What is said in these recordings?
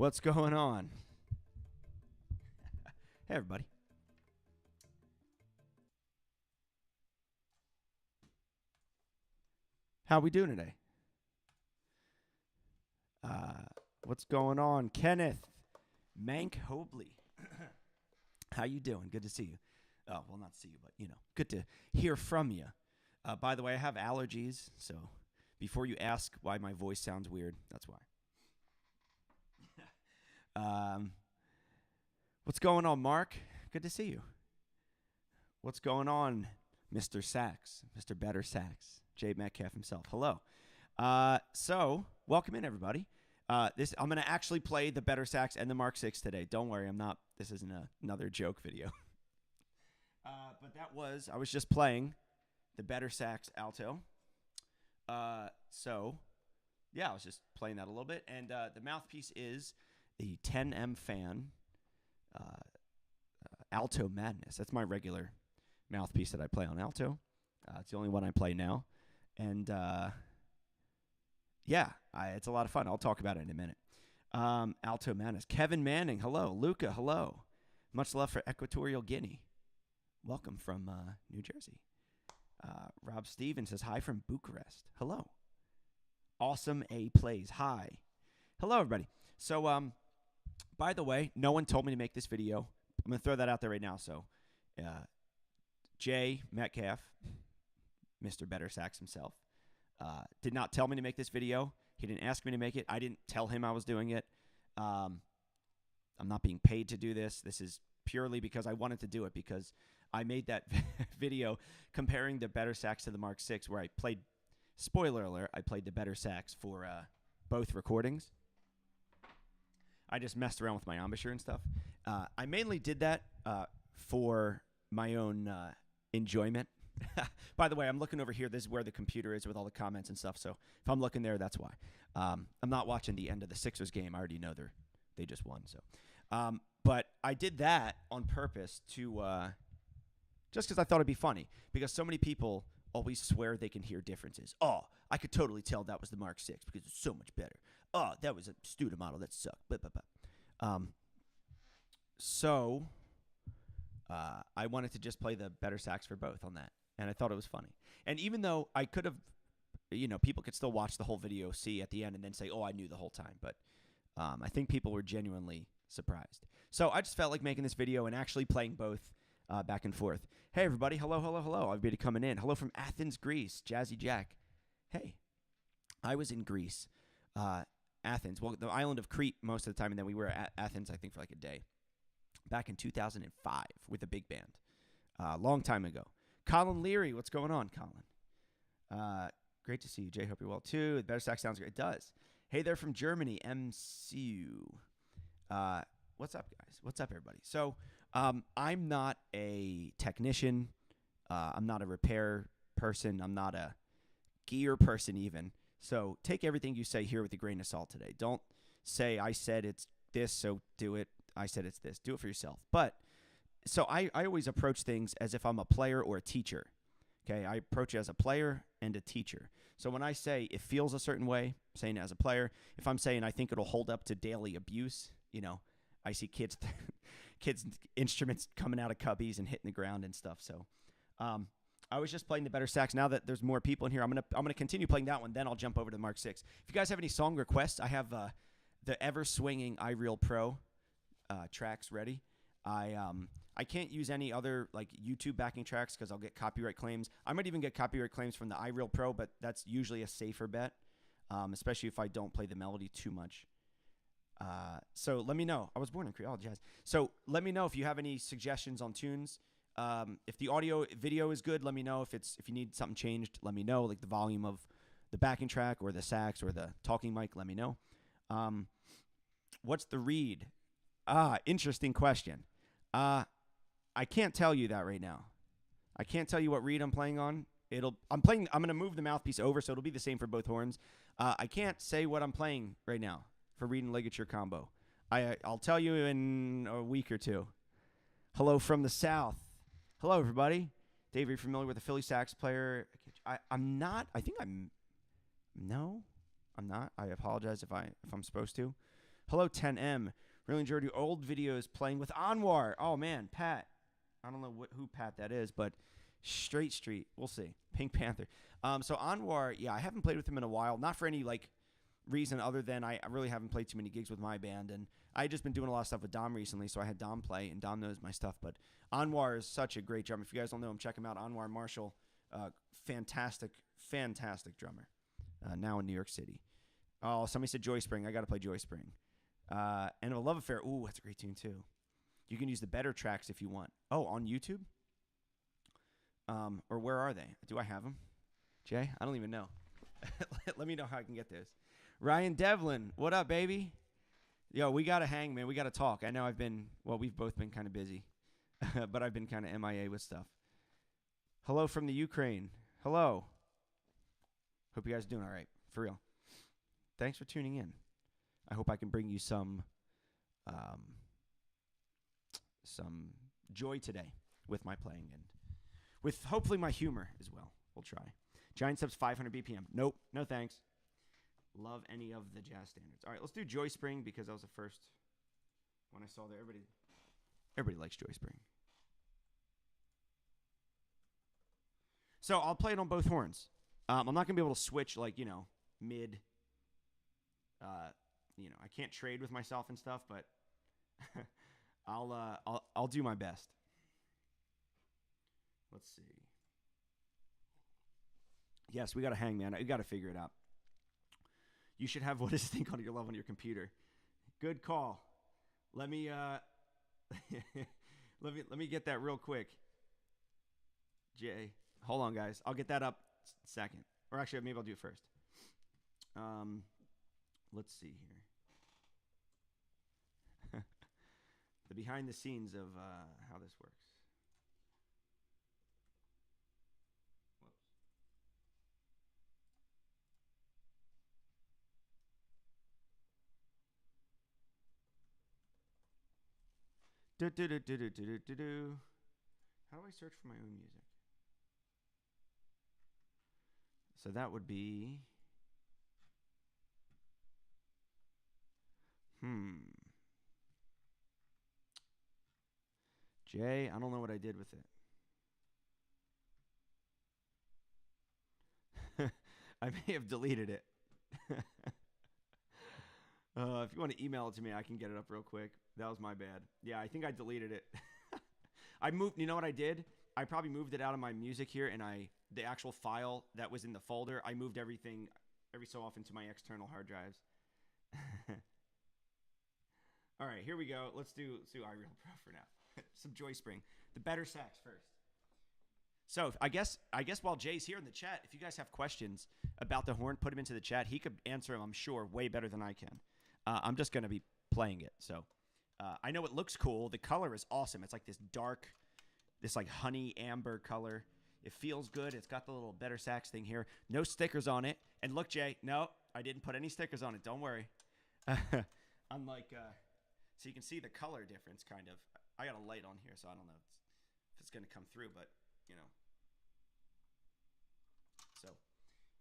What's going on? Hey, everybody. How we doing today? What's going on? Kenneth Mank Hobley. How you doing? Good to see you. Oh, well, not see you, but, good to hear from you. By the way, I have allergies, so before you ask why my voice sounds weird, that's why. What's going on, Mark? Good to see you. What's going on, Mr. Sax, Mr. BetterSax, Jay Metcalf himself? Hello. So, welcome in, everybody. I'm going to actually play the BetterSax and the Mark 6 today. Don't worry, this isn't another joke video. But I was just playing the BetterSax Alto. So, yeah, I was just playing that a little bit. And the mouthpiece is the 10M Fan Alto Madness. That's my regular mouthpiece that I play on Alto. It's the only one I play now. And, it's a lot of fun. I'll talk about it in a minute. Alto Madness. Kevin Manning, hello. Luca, hello. Much love for Equatorial Guinea. Welcome from New Jersey. Rob Stevens says, hi from Bucharest. Hello. Awesome A plays. Hi. Hello, everybody. So, by the way, no one told me to make this video. I'm going to throw that out there right now. So, Jay Metcalf, Mr. BetterSax himself, did not tell me to make this video. He didn't ask me to make it. I didn't tell him I was doing it. I'm not being paid to do this. This is purely because I wanted to do it, because I made that video comparing the BetterSax to the Mark 6, where I played, spoiler alert, I played the BetterSax for both recordings. I just messed around with my embouchure and stuff. I mainly did that for my own enjoyment. By the way, I'm looking over here. This is where the computer is with all the comments and stuff. So if I'm looking there, that's why. I'm not watching the end of the Sixers game. I already know they just won. So, but I did that on purpose to just because I thought it'd be funny, because so many people always swear they can hear differences. Oh, I could totally tell that was the Mark 6 because it's so much better. Oh, that was a student model. That sucked. Blah, blah, blah. So I wanted to just play the BetterSax for both on that, and I thought it was funny. And even though I could have, people could still watch the whole video, see at the end, and then say, oh, I knew the whole time. But I think people were genuinely surprised. So I just felt like making this video and actually playing both back and forth. Hey, everybody. Hello, hello, hello. Everybody coming in. Hello from Athens, Greece. Jazzy Jack. Hey, I was in Greece. Athens. Well, the island of Crete most of the time, and then we were at Athens, I think, for like a day. Back in 2005 with a big band. Long time ago. Colin Leary, what's going on, Colin? Great to see you, Jay. Hope you're well, too. The BetterSax sounds great. It does. Hey there from Germany, MCU. What's up, guys? What's up, everybody? So, I'm not a technician. I'm not a repair person. I'm not a gear person even. So take everything you say here with a grain of salt today. Don't say I said it's this, so do it. I said it's this. Do it for yourself. But so I always approach things as if I'm a player or a teacher. Okay, I approach it as a player and a teacher. So when I say it feels a certain way, I'm saying it as a player. If I'm saying I think it'll hold up to daily abuse, I see kids instruments coming out of cubbies and hitting the ground and stuff. So I was just playing the BetterSax. Now that there's more people in here, I'm gonna continue playing that one. Then I'll jump over to the Mark 6. If you guys have any song requests, I have the ever swinging iReal Pro tracks ready. I can't use any other like YouTube backing tracks because I'll get copyright claims. I might even get copyright claims from the iReal Pro, but that's usually a safer bet, especially if I don't play the melody too much. So let me know. I was born in Creole Jazz. So let me know if you have any suggestions on tunes. If the audio video is good, let me know. If you need something changed, let me know. Like the volume of the backing track or the sax or the talking mic, let me know. What's the read? Interesting question. I can't tell you that right now. I can't tell you what reed I'm playing on. I'm going to move the mouthpiece over, so it'll be the same for both horns. I can't say what I'm playing right now for reed and ligature combo. I'll tell you in a week or two. Hello from the South. Hello, everybody. Dave, are you familiar with a Philly sax player? I'm not. No, I'm not. I apologize if I'm supposed to. Hello, 10M. Really enjoyed your old videos playing with Anwar. Oh, man, Pat. I don't know who Pat that is, but Straight Street. We'll see. Pink Panther. So Anwar, yeah, I haven't played with him in a while. Not for any, reason other than I really haven't played too many gigs with my band. And I just been doing a lot of stuff with Dom recently, so I had Dom play, and Dom knows my stuff. But Anwar is such a great drummer. If you guys don't know him, check him out. Anwar Marshall, fantastic drummer. Now in New York City. Oh, somebody said Joy Spring. I got to play Joy Spring. And A Love Affair. Ooh, that's a great tune, too. You can use the BetterSax if you want. Oh, on YouTube? Or where are they? Do I have them? Jay? I don't even know. Let me know how I can get those. Ryan Devlin. What up, baby? Yo, we got to hang, man. We got to talk. I know we've both been kind of busy. But I've been kind of MIA with stuff. Hello from the Ukraine. Hello. Hope you guys are doing all right. For real. Thanks for tuning in. I hope I can bring you some joy today with my playing and with hopefully my humor as well. We'll try. Giant Steps 500 BPM. Nope. No thanks. Love any of the jazz standards. All right, let's do Joy Spring because that was the first one I saw there. Everybody likes Joy Spring. So I'll play it on both horns. I'm not going to be able to switch mid. I can't trade with myself and stuff, but I'll do my best. Let's see. Yes, we got to hang, man. We got to figure it out. You should have what is this thing called your love on your computer. Good call. Let me let me get that real quick. Jay, hold on, guys. I'll get that up second. Or actually, maybe I'll do it first. Let's see here. The behind the scenes of how this works. How do I search for my own music? So that would be... Jay, I don't know what I did with it. I may have deleted it. If you want to email it to me, I can get it up real quick. That was my bad. Yeah, I think I deleted it. I moved, you know what I did? I probably moved it out of my music here, and the actual file that was in the folder, I moved everything every so often to my external hard drives. All right, here we go. Let's do iReal Pro for now. Some Joy Spring. The BetterSax first. So I guess while Jay's here in the chat, if you guys have questions about the horn, put them into the chat. He could answer them, I'm sure, way better than I can. I'm just going to be playing it. So I know it looks cool. The color is awesome. It's like this dark, honey amber color. It feels good. It's got the little BetterSax thing here. No stickers on it. And look, Jay, no, I didn't put any stickers on it. Don't worry. Unlike, so you can see the color difference, kind of. I got a light on here, so I don't know if it's going to come through, but, So,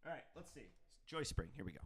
all right, let's see. Joy Spring. Here we go.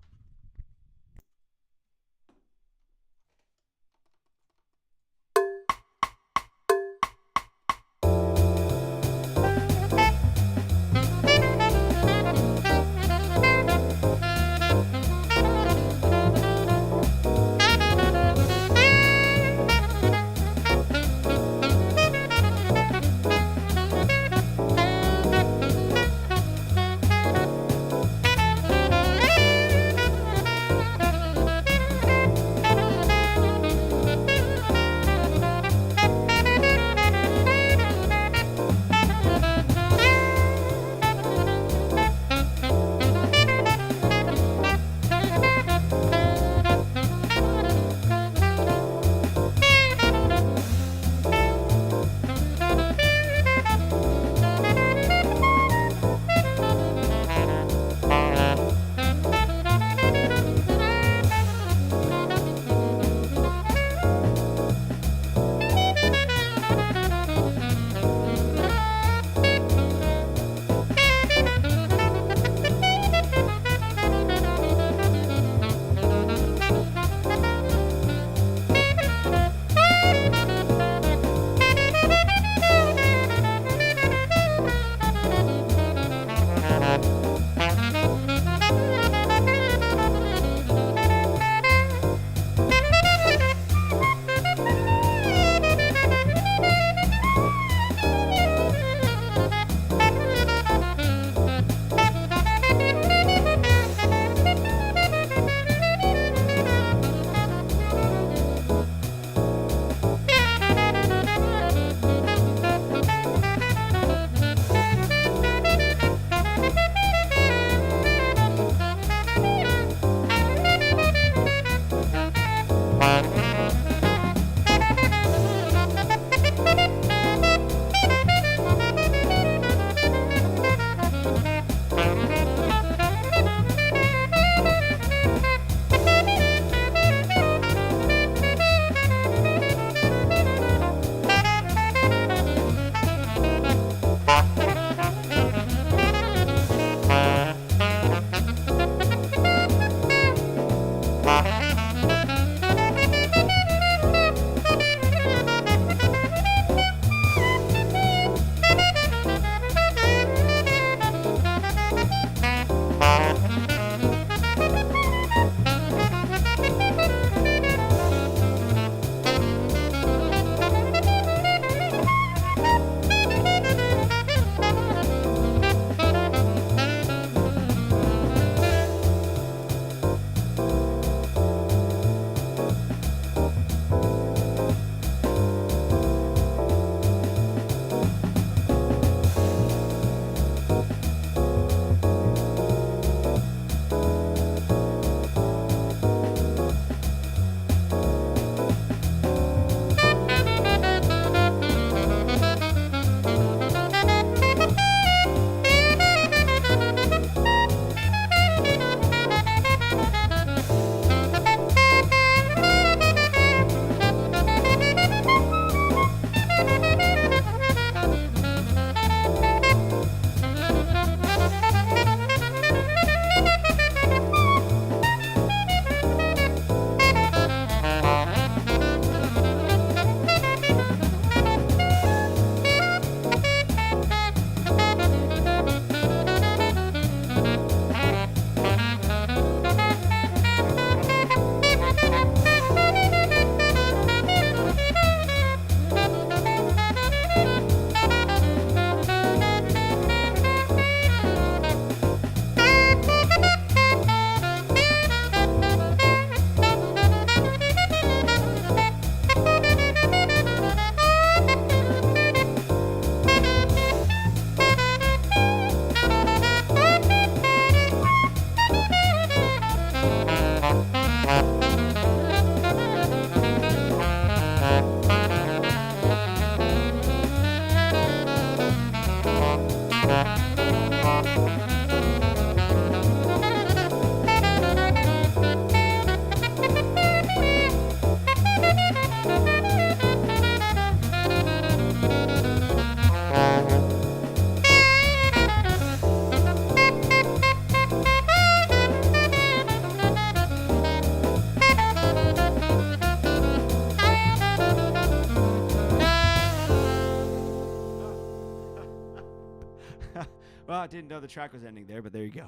Well, I didn't know the track was ending there, but there you go.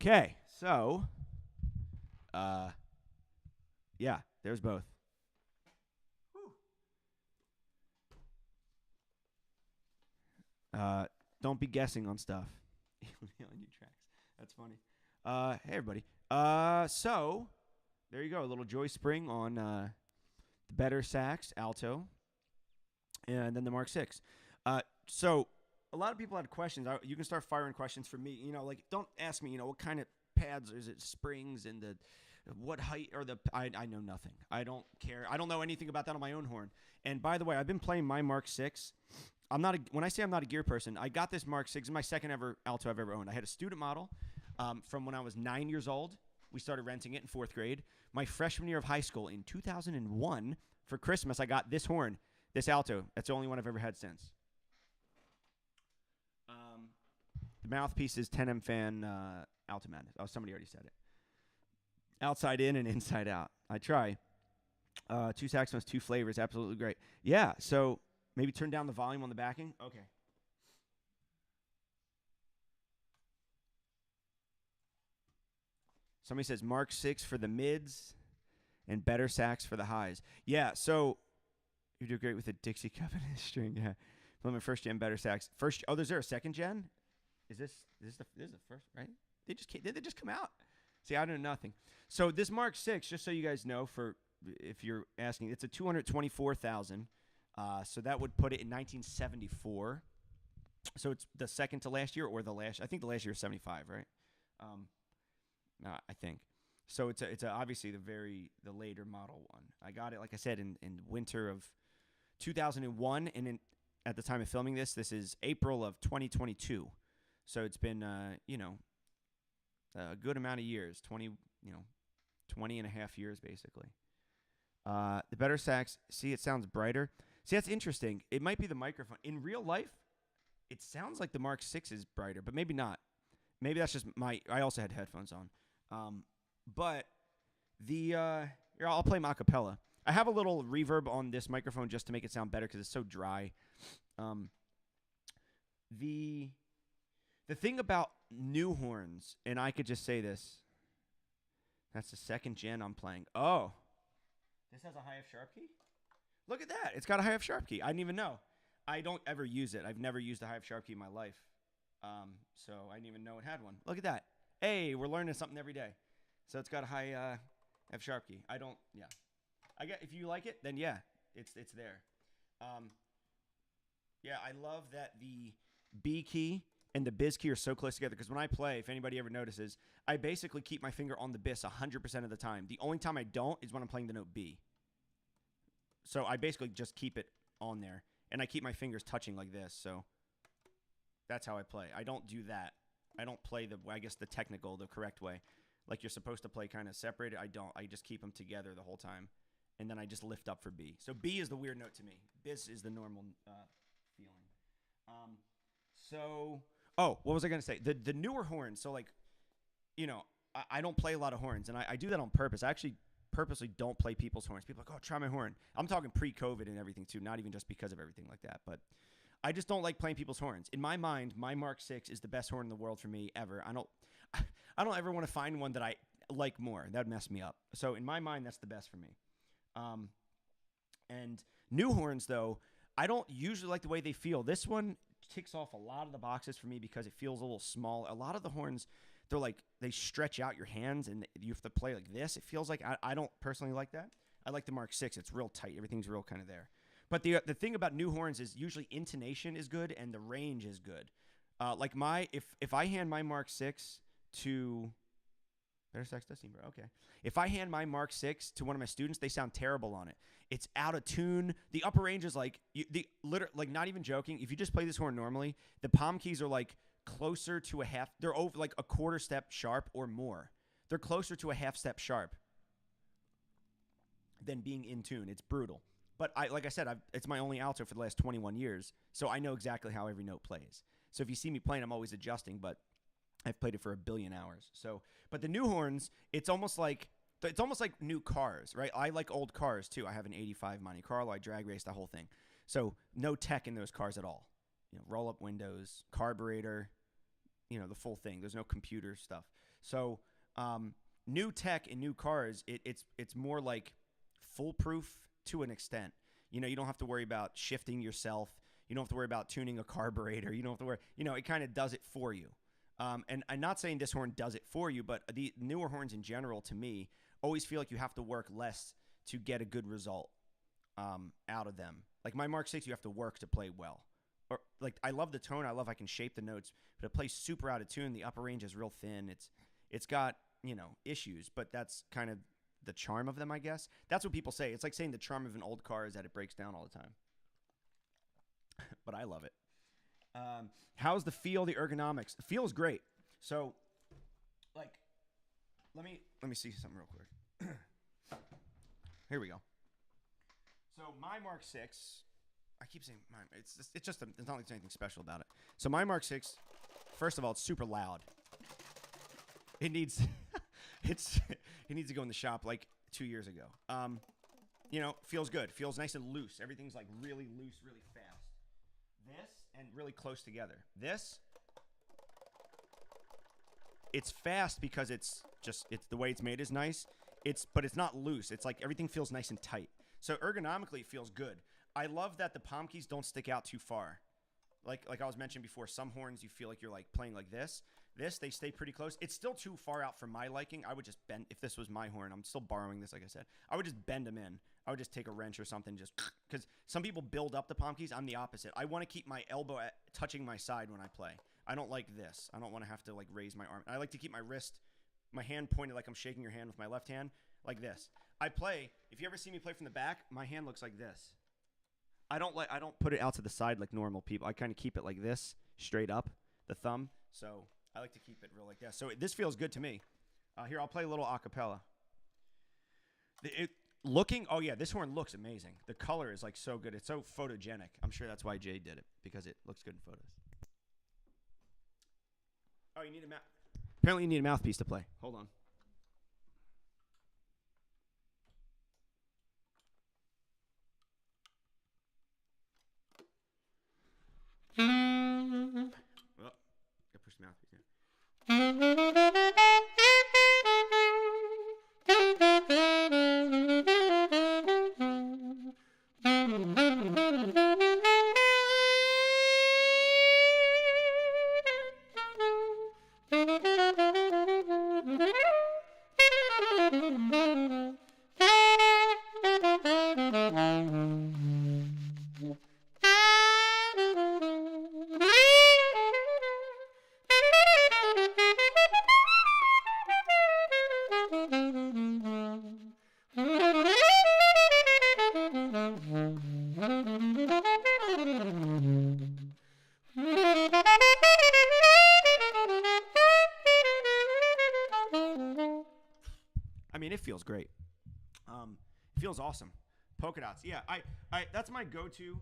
Okay, so, yeah, there's both. Don't be guessing on stuff. On your tracks. That's funny. Hey, everybody. So, there you go. A little Joy Spring on the BetterSax Alto. And then the Mark 6. So a lot of people had questions. You can start firing questions for me. Like, don't ask me, what kind of pads, is it springs and what height or I know nothing. I don't care. I don't know anything about that on my own horn. And by the way, I've been playing my Mark 6. When I say I'm not a gear person, I got this Mark 6. It's my second ever alto I've ever owned. I had a student model from when I was 9 years old. We started renting it in 4th grade. My freshman year of high school in 2001, for Christmas, I got this horn. This alto, that's the only one I've ever had since. The mouthpiece is 10M Fan Alto Madness. Oh, somebody already said it. Outside in and inside out. I try. 2 saxophones, 2 flavors, absolutely great. Yeah, so maybe turn down the volume on the backing. Okay. Somebody says Mark 6 for the mids and BetterSax for the highs. Yeah, so you do great with a Dixie cup and a string. Yeah. Well, my first gen BetterSax. Is there a second gen? Is this the first, right? Did they just come out? See, I know nothing. So this Mark 6, just so you guys know, for if you're asking, it's a 224,000. So that would put it in 1974. So it's the second to last year or the last. I think the last year was 75, right? I think. So it's obviously the later model one. I got it, like I said, in winter of 2001, and at the time of filming this is April of 2022. So it's been a good amount of years, 20 and a half years basically. The BetterSax, see, it sounds brighter. See, that's interesting. It might be the microphone. In real life, it sounds like the Mark 6 is brighter, but maybe not. Maybe that's just I also had headphones on. But here, I'll play my acapella. I have a little reverb on this microphone just to make it sound better because it's so dry. The thing about new horns, and I could just say this, that's the second gen I'm playing. Oh, this has a high F sharp key? Look at that. It's got a high F sharp key. I didn't even know. I don't ever use it. I've never used a high F sharp key in my life. So I didn't even know it had one. Look at that. Hey, we're learning something every day. So it's got a high F sharp key. I get, if you like it, then yeah, it's there. Yeah, I love that the B key and the Biz key are so close together because when I play, if anybody ever notices, I basically keep my finger on the Biz 100% of the time. The only time I don't is when I'm playing the note B. So I basically just keep it on there, and I keep my fingers touching like this, so that's how I play. I don't do that. I don't play the correct way. Like you're supposed to play kind of separated. I don't. I just keep them together the whole time, and then I just lift up for B. So B is the weird note to me. Biz is the normal feeling. What was I going to say? The newer horns, so like, I don't play a lot of horns, and I do that on purpose. I actually purposely don't play people's horns. People are like, oh, try my horn. I'm talking pre-COVID and everything too, not even just because of everything like that, but I just don't like playing people's horns. In my mind, my Mark 6 is the best horn in the world for me ever. I don't ever want to find one that I like more. That would mess me up. So in my mind, that's the best for me. And new horns, though, I don't usually like the way they feel. This one ticks off a lot of the boxes for me because it feels a little small. A lot of the horns, they stretch out your hands and you have to play like this. It feels like I don't personally like that. I like the Mark 6. It's real tight. Everything's real kind of there. But the thing about new horns is usually intonation is good and the range is good. Like if I hand my Mark 6 to BetterSax does seem better. Okay. If I hand my Mark 6 to one of my students, they sound terrible on it. It's out of tune. The upper range is like like not even joking. If you just play this horn normally, the palm keys are like closer to a half. They're over like a quarter step sharp or more. They're closer to a half step sharp than being in tune. It's brutal. But like I said, it's my only alto for the last 21 years, so I know exactly how every note plays. So if you see me playing, I'm always adjusting, but I've played it for a billion hours. So, but the new horns, it's almost like new cars, right? I like old cars too. I have an '85 Monte Carlo. I drag race the whole thing. So no tech in those cars at all. Roll up windows, carburetor, the full thing. There's no computer stuff. So new tech in new cars, it's more like foolproof to an extent. You don't have to worry about shifting yourself. You don't have to worry about tuning a carburetor. You don't have to worry. It kind of does it for you. And I'm not saying this horn does it for you, but the newer horns in general, to me, always feel like you have to work less to get a good result out of them. Like my Mark 6, you have to work to play well. Or like I love the tone. I love I can shape the notes, but it plays super out of tune. The upper range is real thin. It's got issues, but that's kind of the charm of them, I guess. That's what people say. It's like saying the charm of an old car is that it breaks down all the time. But I love it. How's the feel, the ergonomics? The feel is great. So, like, let me see something real quick. Here we go. So my Mark 6, I keep saying mine. It's not like there's anything special about it. So my Mark 6, first of all, it's super loud. It needs it needs to go in the shop like 2 years ago. Feels good. Feels nice and loose. Everything's like really loose, really fast. This and really close together. This, it's fast because it's the way it's made is nice. But it's not loose. It's like everything feels nice and tight. So ergonomically, it feels good. I love that the palm keys don't stick out too far. Like I was mentioning before, some horns you feel like you're like playing like this. They stay pretty close. It's still too far out for my liking. I would just bend. If this was my horn, I'm still borrowing this, like I said. I would just bend them in. I would just take a wrench or something, just because some people build up the palm keys. I'm the opposite. I want to keep my elbow touching my side when I play. I don't like this. I don't want to have to like raise my arm. I like to keep my hand pointed like I'm shaking your hand with my left hand, like this. I play. If you ever see me play from the back, my hand looks like this. I don't put it out to the side like normal people. I kind of keep it like this, straight up, the thumb. So I like to keep it real like that. So this feels good to me. Here, I'll play a little acapella. This horn looks amazing. The color is like so good. It's so photogenic. I'm sure that's why Jay did it, because it looks good in photos. Oh, apparently you need a mouthpiece to play. Hold on. Well, gotta push the mouthpiece in. It feels great. It feels awesome. Polka dots. Yeah, I that's my go-to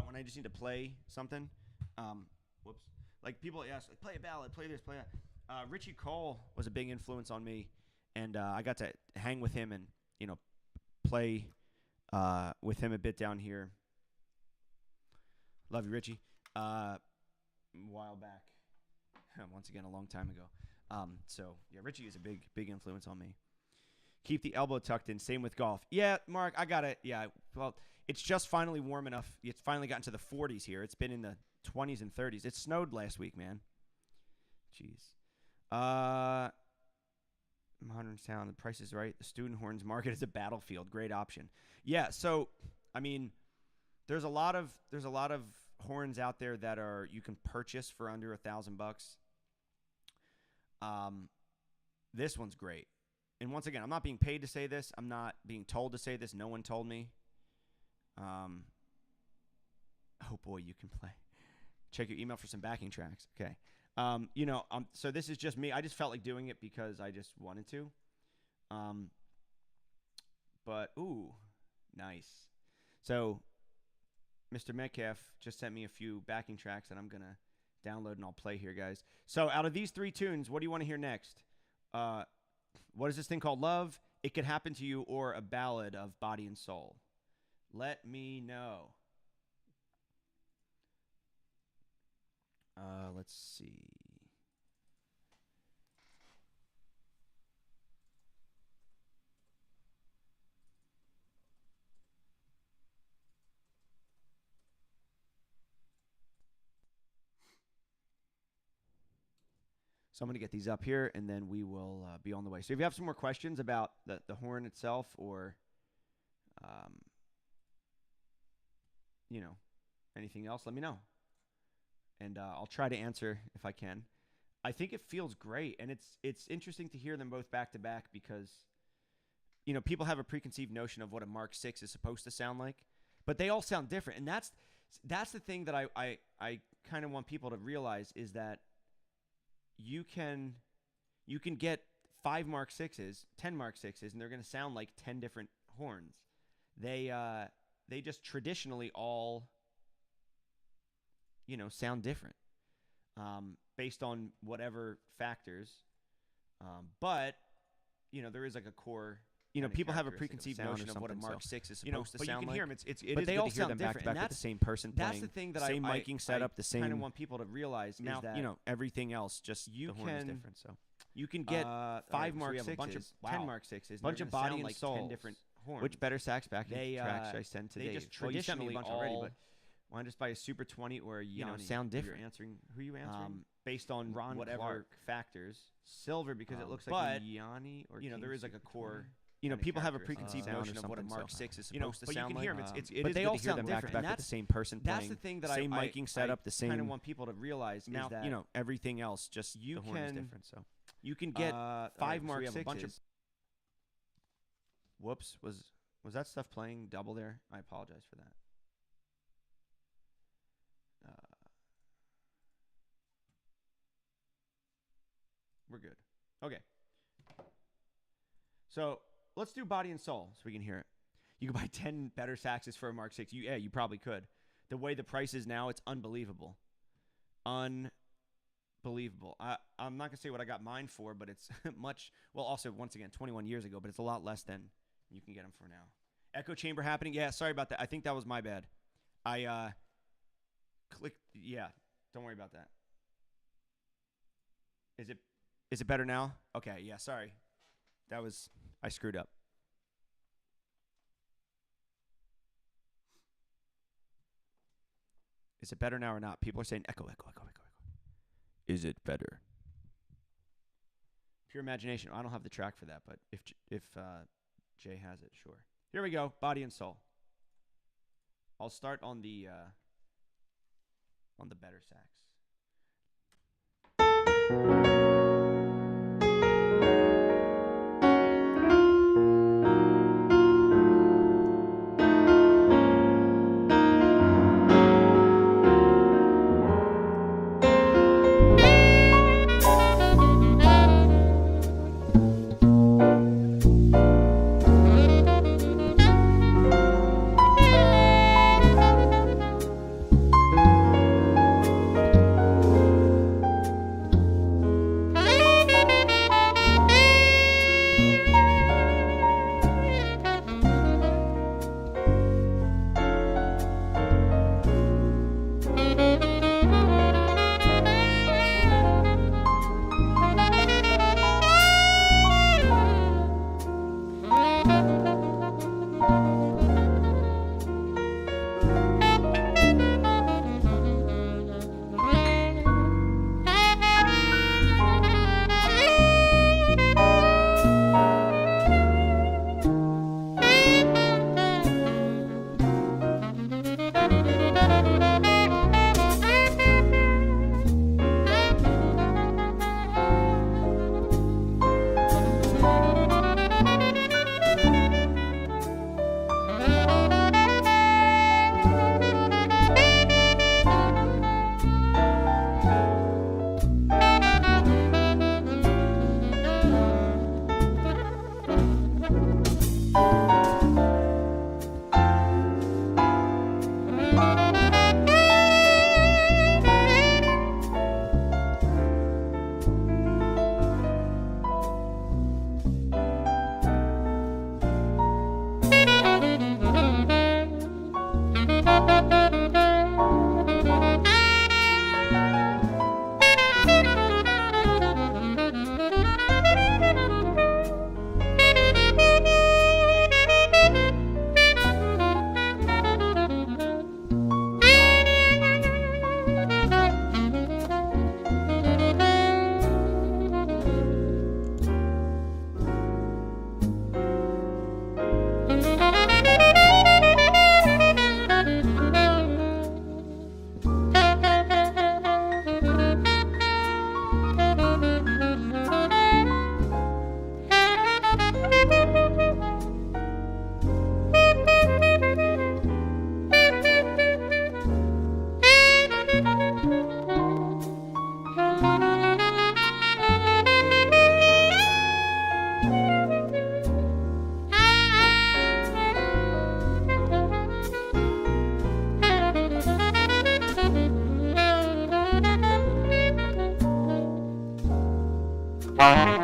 when I just need to play something. Whoops. Like people ask, like, play a ballad, play this, play that. Richie Cole was a big influence on me, and I got to hang with him and play with him a bit down here. Love you, Richie. A while back, once again, a long time ago. So yeah, Richie is a big influence on me. Keep the elbow tucked in. Same with golf. Yeah, Mark, I got it. Yeah, well, it's just finally warm enough. It's finally gotten to the 40s here. It's been in the 20s and 30s. It snowed last week, man. Jeez. Modern sound. The price is right. The student horns market is a battlefield. Great option. Yeah. So, I mean, there's a lot of horns out there that you can purchase for under $1,000. This one's great. And once again, I'm not being paid to say this. I'm not being told to say this. No one told me. Oh, boy, you can play. Check your email for some backing tracks. Okay. So this is just me. I just felt like doing it because I just wanted to. But, ooh, nice. So Mr. Metcalf just sent me a few backing tracks that I'm going to download and I'll play here, guys. So out of these 3 tunes, what do you want to hear next? What is this thing called? Love, It Could Happen to You, or a ballad of Body and Soul? Let me know. Let's see. So I'm going to get these up here, and then we will be on the way. So if you have some more questions about the horn itself or, anything else, let me know. And I'll try to answer if I can. I think it feels great, and it's interesting to hear them both back-to-back because, people have a preconceived notion of what a Mark VI is supposed to sound like, but they all sound different. And that's the thing that I kind of want people to realize is that you can get 5 Mark VIs, 10 Mark VIs, and they're going to sound like 10 different horns. They just traditionally all, sound different based on whatever factors. But, there is like a core. People have a preconceived notion of what a Mark VI is supposed to sound like. But you can hear them. But they all sound different. Back with the same person playing. That's the thing that same miking setup, the same. I kind of want people to realize now, is that everything else just the horn is different. So you can get 5 Mark VIs, 10 Mark VIs, bunch of Body and Soul, 10 different horns. Which BetterSax backing tracks should I send today? They just traditionally all already, but why just buy a Super 20 or a Yanni? Sound different. You're answering who are you answering? Based on whatever Clark factors. Silver because it looks like a Yanni or there is like a core. People have a preconceived notion of what a Mark VI is supposed to sound like. But they all sound different. Back with the same person playing. That's the thing that same miking setup, the same. I kind of want people to realize now, is that everything else just the horn is different. So you can get 5 Mark VIs. Whoops, was that stuff playing double there? I apologize for that. We're good. Okay. So let's do Body and Soul so we can hear it. You can buy 10 BetterSaxes for a Mark VI. You probably could. The way the price is now, it's unbelievable. Unbelievable. I'm not going to say what I got mine for, but it's much. Well, also, once again, 21 years ago, but it's a lot less than you can get them for now. Echo chamber happening. Yeah, sorry about that. I think that was my bad. I clicked. Yeah, don't worry about that. Is it better now? Okay, yeah, sorry. I screwed up. Is it better now or not? People are saying echo, echo, echo, echo, echo. Is it better? Pure imagination. I don't have the track for that, but if Jay has it, sure. Here we go. Body and Soul. I'll start on the BetterSax. Yeah,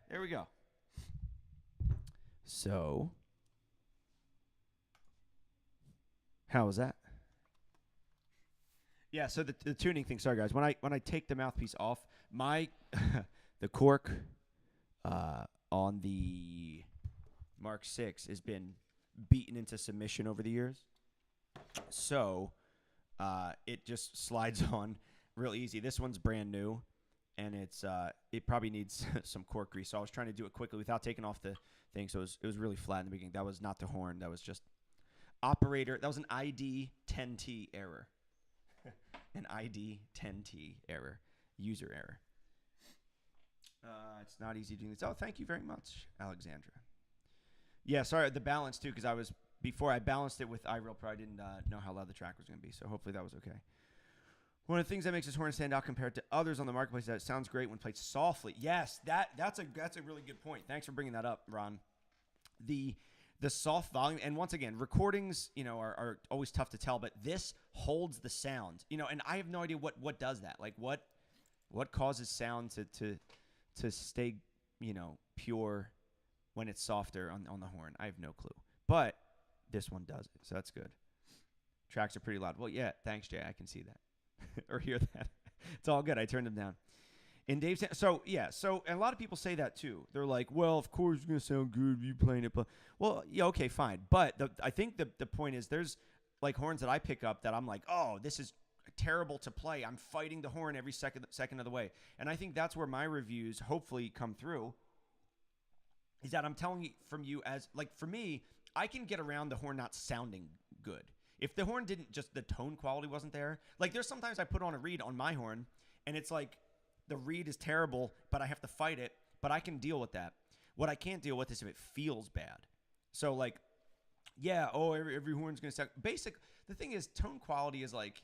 there we go. So, how was that? Yeah, so the tuning thing. Sorry, guys. When I take the mouthpiece off, my the cork on the Mark 6 has been beaten into submission over the years. So it just slides on real easy. This one's brand new, and it probably needs some cork grease. So I was trying to do it quickly without taking off the thing. So it was really flat in the beginning. That was not the horn. That was just operator. That was an ID 10T error. An ID 10T error. User error. It's not easy doing this. Oh, thank you very much, Alexandra. Yeah, sorry, the balance too, because before I balanced it with iReal Pro, I didn't know how loud the track was going to be, so hopefully that was okay. One of the things that makes this horn stand out compared to others on the marketplace is that it sounds great when played softly. Yes, that's a really good point. Thanks for bringing that up, Ron. The soft volume, and once again, recordings, are always tough to tell, but this holds the sound, and I have no idea what does that. Like what causes sound to stay, pure when it's softer on the horn. I have no clue, but this one does it, so that's good. Tracks are pretty loud. Well, yeah, thanks, Jay. I can see that or hear that. It's all good. I turned them down. In Dave's, so a lot of people say that too. They're like, well, of course it's gonna sound good if you playing it. But well, yeah, okay, fine. But I think the point is there's like horns that I pick up that I'm like, oh, this is terrible to play. I'm fighting the horn every second of the way. And I think that's where my reviews hopefully come through. Is that I'm telling you from you as like for me, I can get around the horn not sounding good. If the horn didn't just the tone quality wasn't there. Like there's sometimes I put on a reed on my horn and it's like the reed is terrible, but I have to fight it, but I can deal with that. What I can't deal with is if it feels bad. So like, yeah, every horn's going to sound basic. The thing is tone quality is like,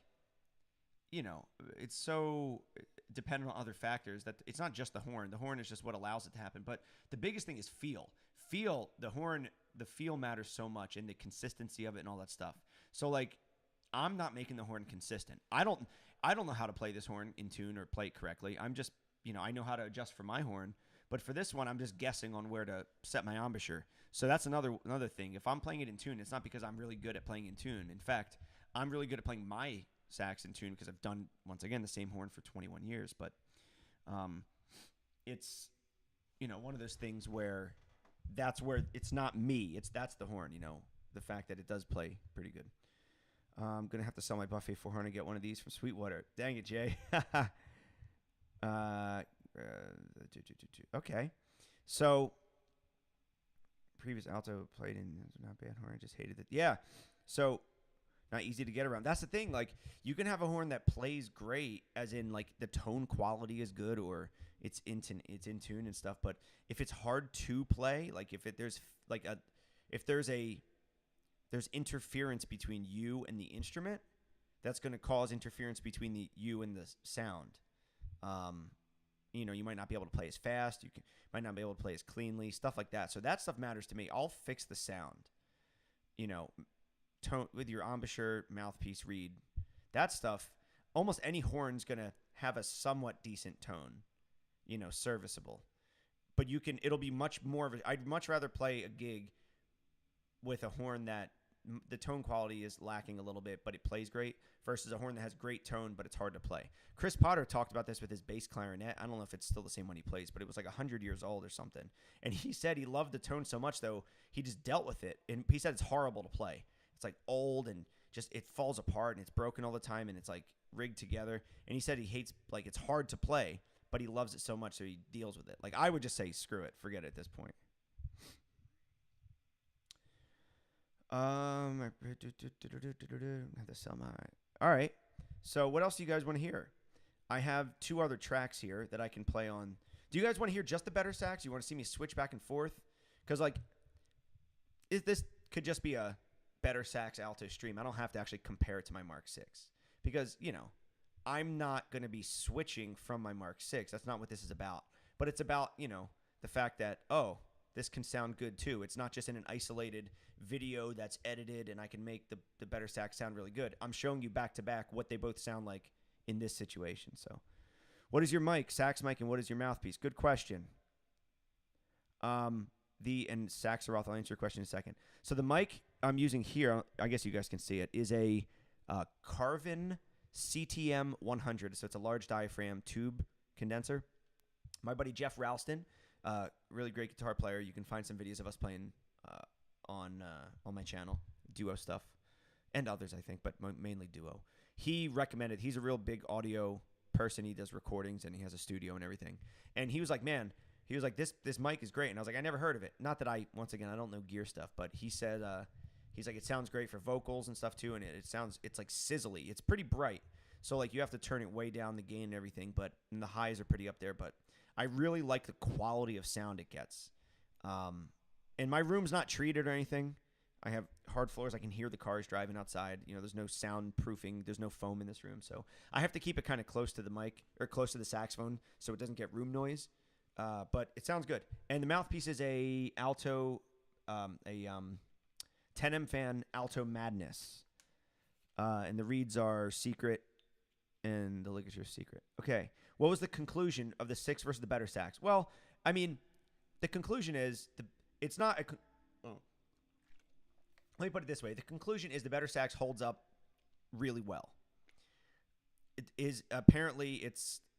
it's so dependent on other factors that it's not just the horn. The horn is just what allows it to happen. But the biggest thing is feel. The feel matters so much and the consistency of it and all that stuff. So like, I'm not making the horn consistent. I don't know how to play this horn in tune or play it correctly. I'm just, I know how to adjust for my horn. But for this one, I'm just guessing on where to set my embouchure. So that's another thing. If I'm playing it in tune, it's not because I'm really good at playing in tune. In fact, I'm really good at playing my sax in tune because I've done, once again, the same horn for 21 years. But it's, one of those things where that's where it's not me. That's the horn, the fact that it does play pretty good. I'm going to have to sell my Buffet 400 and get one of these from Sweetwater. Dang it, Jay. Okay. So previous alto played in. Not bad horn. I just hated it. Yeah. So not easy to get around. That's the thing. Like you can have a horn that plays great, as in like the tone quality is good or it's in tune and stuff. But if it's hard to play, like there's interference between you and the instrument, that's going to cause interference between you and the sound. You might not be able to play as fast. Might not be able to play as cleanly, stuff like that. So that stuff matters to me. I'll fix the sound. Tone with your embouchure, mouthpiece, reed, that stuff. Almost any horn's going to have a somewhat decent tone, serviceable. But it'll be much more of I'd much rather play a gig with a horn that the tone quality is lacking a little bit, but it plays great, versus a horn that has great tone, but it's hard to play. Chris Potter talked about this with his bass clarinet. I don't know if it's still the same one he plays, but it was like 100 years old or something. And he said he loved the tone so much, though, he just dealt with it. And he said it's horrible to play. It's like old and just it falls apart and it's broken all the time and it's like rigged together. And he said he hates, like, it's hard to play, but he loves it so much, so he deals with it. Like, I would just say screw it, forget it at this point. I have to sell my. All right. So what else do you guys want to hear? I have 2 other tracks here that I can play on. Do you guys want to hear just the BetterSax? You want to see me switch back and forth? Because this could just be a BetterSax alto stream. I don't have to actually compare it to my Mark 6 because I'm not going to be switching from my Mark 6. That's not what this is about. But it's about the fact that this can sound good too. It's not just in an isolated video that's edited and I can make the BetterSax sound really good. I'm showing you back to back what they both sound like in this situation. So what is your mic, sax mic, and what is your mouthpiece? Good question. And Saxaroth, I'll answer your question in a second. So the mic I'm using here, I guess you guys can see it, is a Carvin CTM 100. So it's a large diaphragm tube condenser. My buddy Jeff Ralston, really great guitar player. You can find some videos of us playing on my channel, duo stuff, and others, I think, but mainly duo. He recommended. He's a real big audio person. He does recordings and he has a studio and everything. And he was like, man, this mic is great. And I was like, I never heard of it. Not that I don't know gear stuff, but he said he's like, it sounds great for vocals and stuff too, and it's like sizzly. It's pretty bright, so like you have to turn it way down the gain and everything, and the highs are pretty up there. But I really like the quality of sound it gets. And my room's not treated or anything. I have hard floors. I can hear the cars driving outside. There's no soundproofing. There's no foam in this room. So I have to keep it kind of close to the mic or close to the saxophone so it doesn't get room noise. But it sounds good. And the mouthpiece is a alto, 10M fan Alto Madness. And the reeds are Secret and the ligature Secret. Okay. What was the conclusion of the 6 versus the BetterSax? Well, I mean, the conclusion is it's not a. Let me put it this way: the conclusion is the BetterSax holds up really well. It is apparently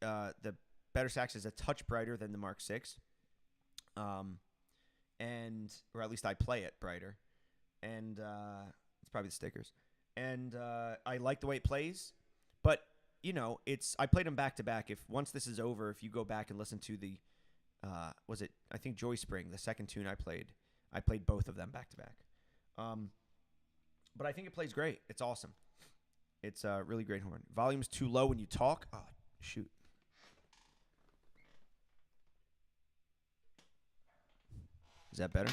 the BetterSax is a touch brighter than the Mark 6, or at least I play it brighter, and it's probably the stickers. And I like the way it plays, but I played them back to back. Once this is over, if you go back and listen to the I think Joy Spring, the second tune I played both of them back to back. But I think it plays great. It's awesome. It's a really great horn. Volume's too low when you talk. Oh, shoot. Is that better?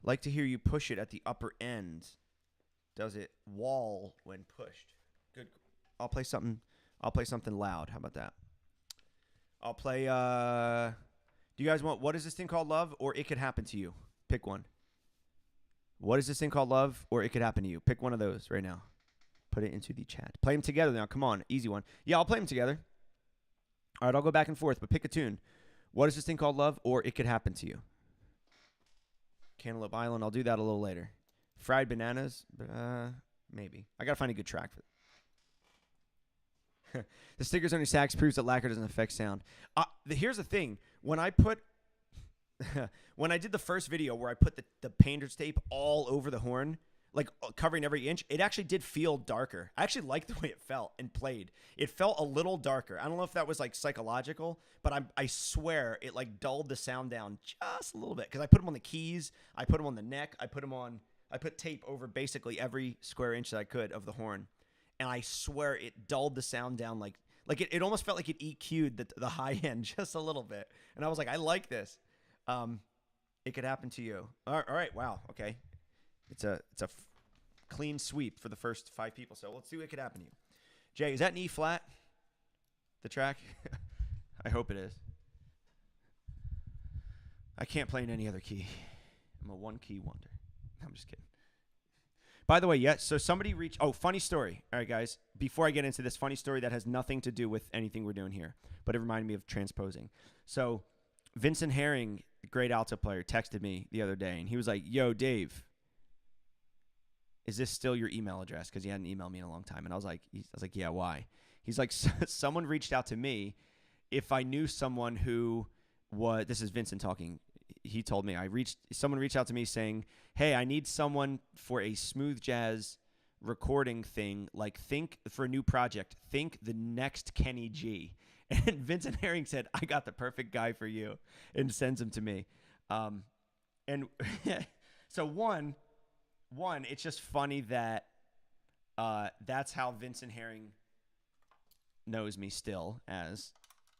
Like to hear you push it at the upper end. Does it wall when pushed? Good. I'll play something loud. How about that? I'll play do you guys want What Is This Thing Called Love or It Could Happen to You? Pick one. What Is This Thing Called Love or It Could Happen to You? Pick one of those right now. Put it into the chat. Play them together now. Come on. Easy one. Yeah, I'll play them together. All right, I'll go back and forth, but pick a tune. What Is This Thing Called Love or It Could Happen to You? Cantaloupe Island. I'll do that a little later. Fried Bananas. Maybe. I got to find a good track for it. The stickers on your sax proves that lacquer doesn't affect sound. Here's the thing. When I did the first video where I put the painter's tape all over the horn, like covering every inch, it actually did feel darker. I actually liked the way it felt and played. It felt a little darker. I don't know if that was like psychological, but I swear it like dulled the sound down just a little bit because I put them on the keys, I put them on the neck, I put tape over basically every square inch that I could of the horn, and I swear it dulled the sound down like it almost felt like it EQ'd the high end just a little bit, and I was like, I like this. It could happen to you. All right, wow, okay. It's a clean sweep for the first 5 people. So let's see what could happen to you. Jay, is that an E flat? The track? I hope it is. I can't play in any other key. I'm a one-key wonder. I'm just kidding. By the way, yes. So somebody reached. Oh, funny story. All right, guys. Before I get into this funny story that has nothing to do with anything we're doing here, but it reminded me of transposing. So Vincent Herring, great alto player, texted me the other day, and he was like, "Yo, Dave, is this still your email address?" Because he hadn't emailed me in a long time. And I was like, yeah, why? He's like, someone reached out to me if I knew someone who was, this is Vincent talking. He told me someone reached out to me saying, hey, I need someone for a smooth jazz recording thing. Like for a new project, think the next Kenny G. And Vincent Herring said, I got the perfect guy for you, and sends him to me. And so one, it's just funny that that's how Vincent Herring knows me still, as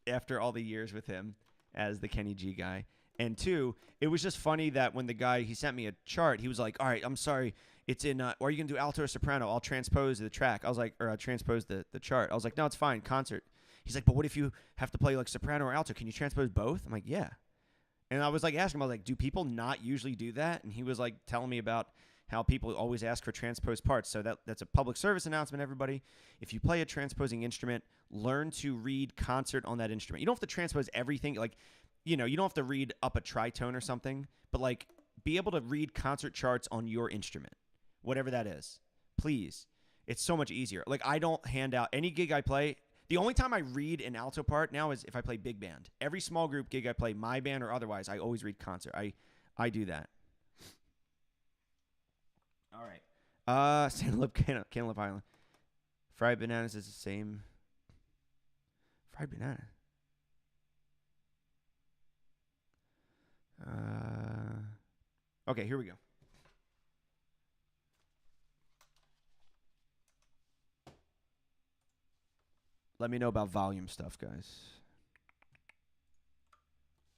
after all the years with him as the Kenny G guy. And 2, it was just funny that when the guy, he sent me a chart, he was like, all right, I'm sorry, it's in, are you going to do alto or soprano? I'll transpose the track. I was like, or I'll transpose the chart. I was like, no, it's fine, concert. He's like, but what if you have to play like soprano or alto? Can you transpose both? I'm like, yeah. And I was like asking him, I was like, do people not usually do that? And he was like telling me about how people always ask for transposed parts. So that's a public service announcement, everybody. If you play a transposing instrument, learn to read concert on that instrument. You don't have to transpose everything. Like, you don't have to read up a tritone or something, but like be able to read concert charts on your instrument, whatever that is. Please. It's so much easier. Like, I don't hand out any gig I play. The only time I read an alto part now is if I play big band. Every small group gig I play, my band or otherwise, I always read concert. I do that. All right. Cantaloupe Island. Fried bananas is the same. Fried banana. Okay, here we go. Let me know about volume stuff, guys.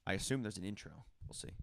I assume there's an intro. We'll see.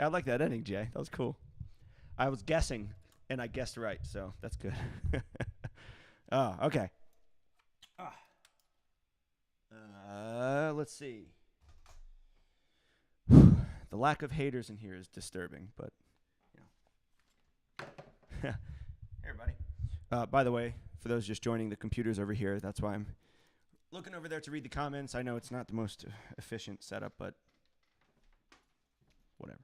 I like that ending, Jay. That was cool. I was guessing, and I guessed right, so that's good. Oh, okay. Let's see. The lack of haters in here is disturbing, but Hey, everybody. By the way, for those just joining, the computer's over here. That's why I'm looking over there to read the comments. I know it's not the most efficient setup, but whatever.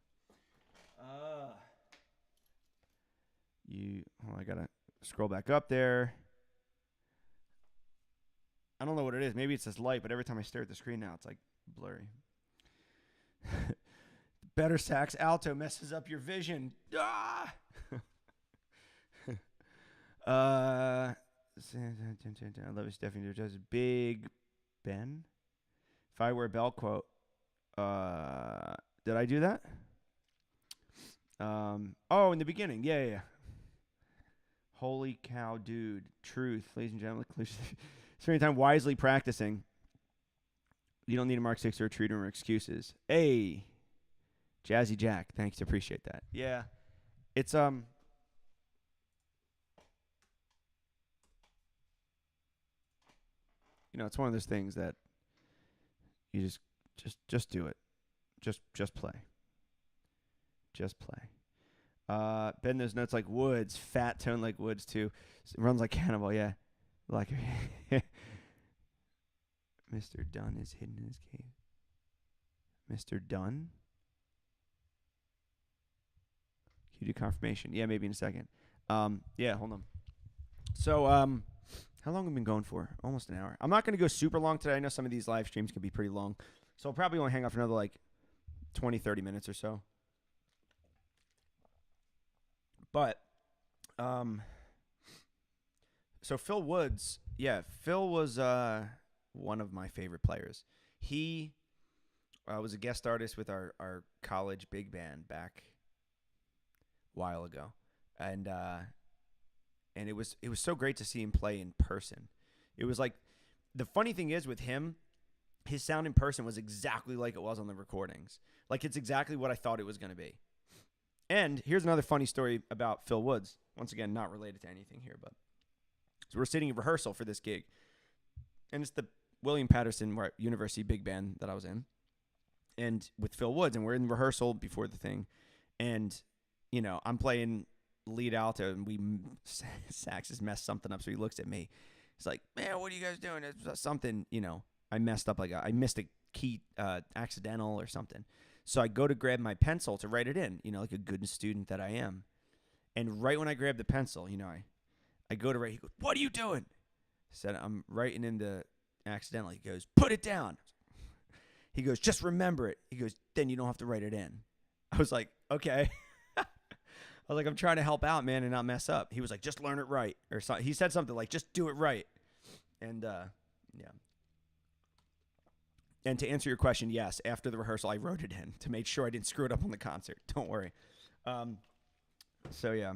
I gotta scroll back up there. I don't know what it is. Maybe it's this light, but every time I stare at the screen now, it's like blurry. BetterSax Alto messes up your vision. Ah! I love it. Stephanie does Big Ben. If I were a Bell quote, did I do that? Oh, in the beginning, yeah. Holy cow, dude! Truth, ladies and gentlemen. Spending time wisely practicing. You don't need a Mark 6 or a treat room or excuses. Hey, Jazzy Jack, thanks, appreciate that. Yeah, it's it's one of those things that you just do it. Just play. Just play. Bend those notes like Woods. Fat tone like Woods, too. Runs like Cannibal, yeah. Like Mr. Dunn is hidden in his cave. Mr. Dunn? Can you do confirmation? Yeah, maybe in a second. Yeah, hold on. So, how long have we been going for? Almost an hour. I'm not going to go super long today. I know some of these live streams can be pretty long. So I'll probably only hang out for another, 20, 30 minutes or so. But, so Phil Woods, Phil was one of my favorite players. He was a guest artist with our college big band back a while ago. And it was so great to see him play in person. It was like, the funny thing is with him, his sound in person was exactly like it was on the recordings. Like, it's exactly what I thought it was going to be. And here's another funny story about Phil Woods. Once again, not related to anything here, but so we're sitting in rehearsal for this gig. And it's the William Patterson University big band that I was in. And with Phil Woods, and we're in rehearsal before the thing. And, I'm playing lead alto, and Sax has messed something up, so he looks at me. He's like, man, what are you guys doing? It's something, I messed up, I missed a key accidental or something. So I go to grab my pencil to write it in, like a good student that I am. And right when I grab the pencil, I go to write. He goes, what are you doing? I said, I'm writing in the accidental. He goes, put it down. He goes, just remember it. He goes, then you don't have to write it in. I was like, okay. I was like, I'm trying to help out, man, and not mess up. He was like, just learn it right. Or something. He said something like, just do it right. And, yeah. And to answer your question, yes, after the rehearsal, I wrote it in to make sure I didn't screw it up on the concert. Don't worry. So, yeah.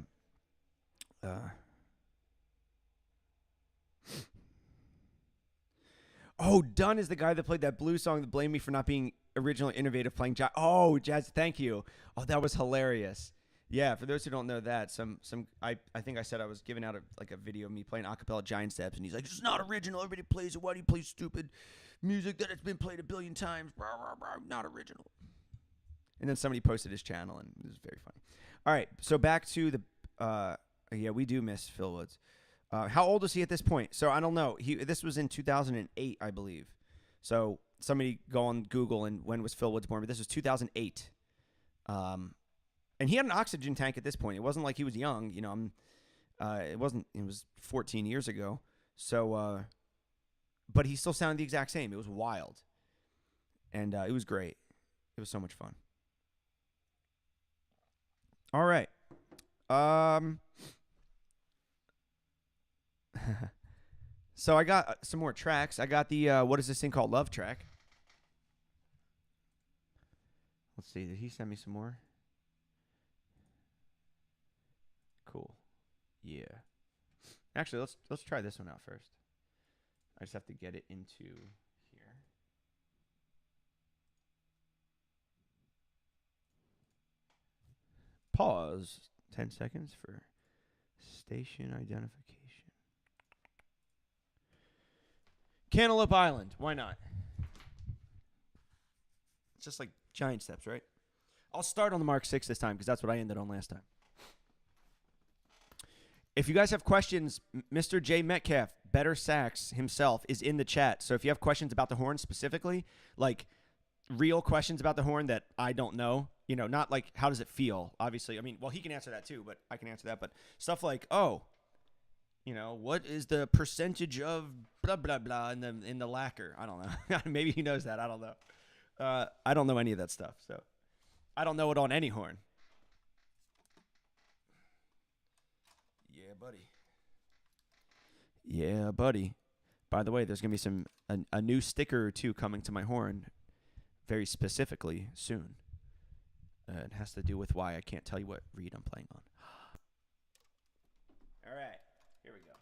Oh, Dunn is the guy that played that blues song that blamed me for not being originally innovative playing jazz. Oh, jazz, thank you. Oh, that was hilarious. Yeah, for those who don't know that, I think I said I was giving out a video of me playing a cappella Giant Steps, and he's like, it's not original. Everybody plays it. Why do you play stupid music that has been played a billion times? Rah, rah, rah, not original. And then somebody posted his channel, and it was very funny. All right, so back to the we do miss Phil Woods. How old is he at this point? So I don't know. This was in 2008, I believe. So somebody go on Google and when was Phil Woods born? But this was 2008. And he had an oxygen tank at this point. It wasn't like he was young. It was 14 years ago. So, but he still sounded the exact same. It was wild. And it was great. It was so much fun. All right. So I got some more tracks. I got the what is this thing called? Love track. Let's see. Did he send me some more? Cool. Yeah. Actually, let's try this one out first. I just have to get it into here. pause 10 seconds for station identification. Cantaloupe Island. Why not? It's just like giant steps, right? I'll start on the Mark 6 this time because that's what I ended on last time. If you guys have questions, Mr. J. Metcalf, BetterSax himself, is in the chat. So if you have questions about the horn specifically, like real questions about the horn that I don't know, you know, not like how does it feel, obviously. I mean, well, he can answer that too, but I can answer that. But stuff like, oh, you know, what is the percentage of blah, blah, blah in the lacquer? I don't know. Maybe he knows that. I don't know. I don't know any of that stuff. So I don't know it on any horn. Yeah, buddy. Yeah, buddy. By the way, there's going to be a new sticker or two coming to my horn very specifically soon. It has to do with why I can't tell you what reed I'm playing on. All right. Here we go.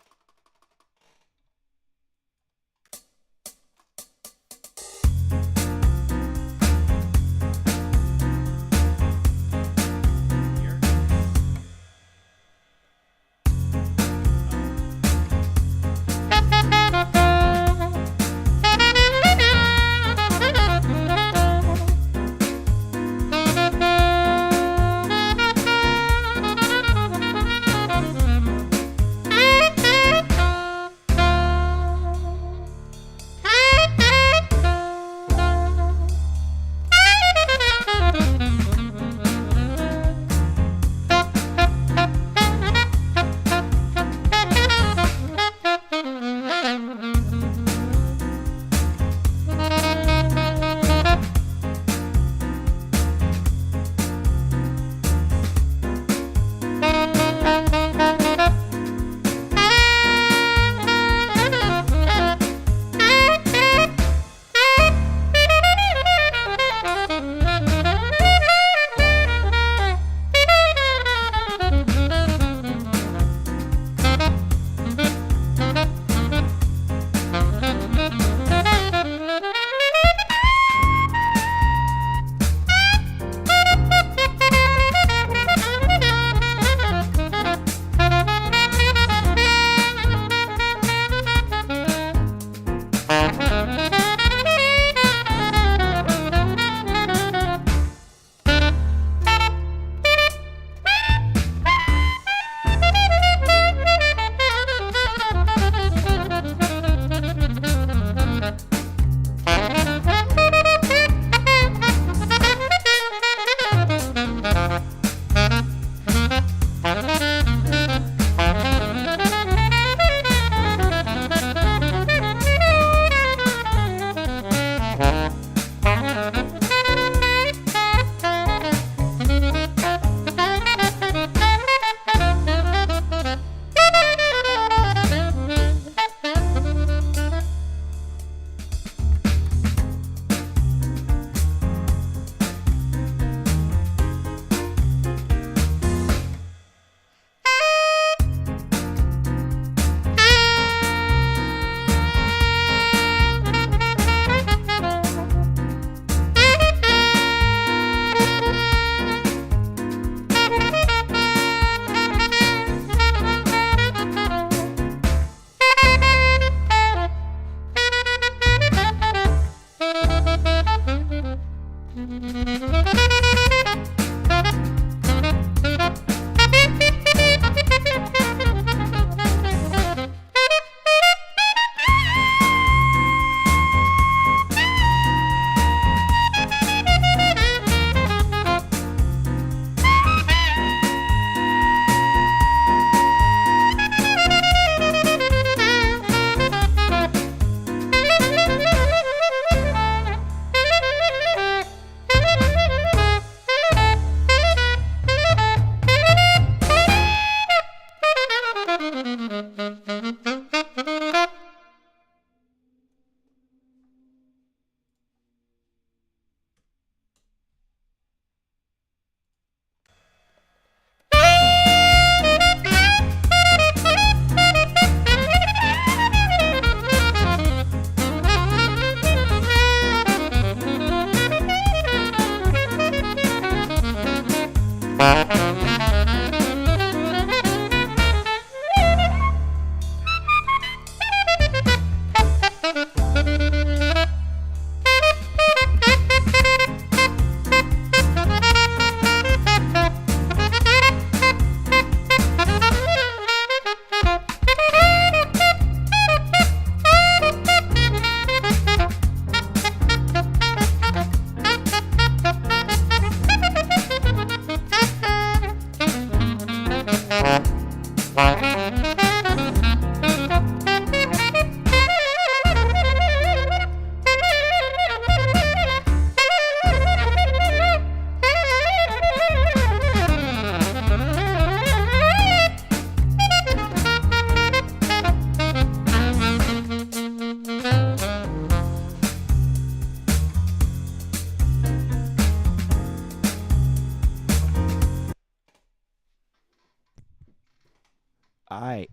All right.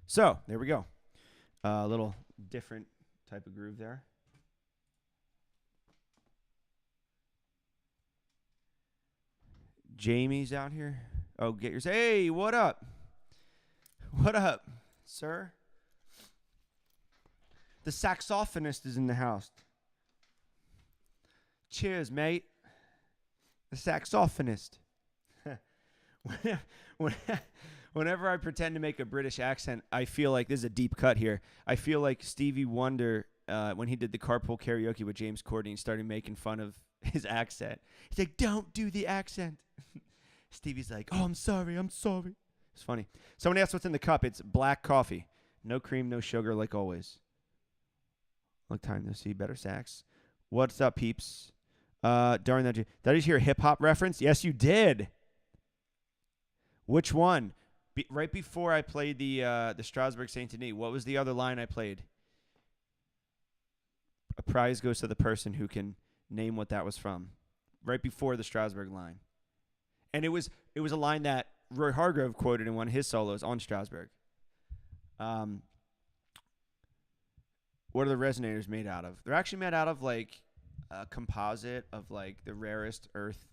So, there we go. A little different type of groove there. Jamie's out here. Oh, get yours. Hey, what up? What up, sir? The saxophonist is in the house. Cheers, mate. The saxophonist. Whenever I pretend to make a British accent, I feel like this is a deep cut here. I feel like Stevie Wonder when he did the carpool karaoke with James Corden and started making fun of his accent. He's like, "Don't do the accent." Stevie's like, "Oh, I'm sorry. It's funny. Someone asked what's in the cup. It's black coffee. No cream, no sugar, like always. Long time no see. BetterSax. What's up, peeps? Darn that. Did I just hear a hip-hop reference? Yes, you did. Which one? Right before I played the Strasbourg Saint Denis, what was the other line I played? A prize goes to the person who can name what that was from. Right before the Strasbourg line. And it was a line that Roy Hargrove quoted in one of his solos on Strasbourg. What are the resonators made out of? They're actually made out of like a composite of like the rarest earth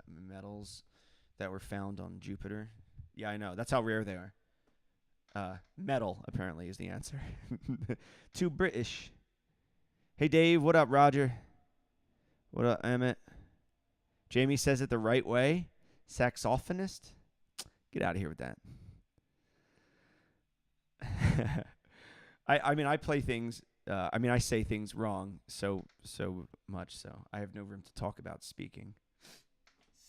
metals that were found on Jupiter. Yeah, I know. That's how rare they are. Metal, apparently, is the answer. Too British. Hey, Dave. What up, Roger? What up, Emmett? Jamie says it the right way. Saxophonist? Get out of here with that. I mean, I play things. I say things wrong so much, so I have no room to talk about speaking.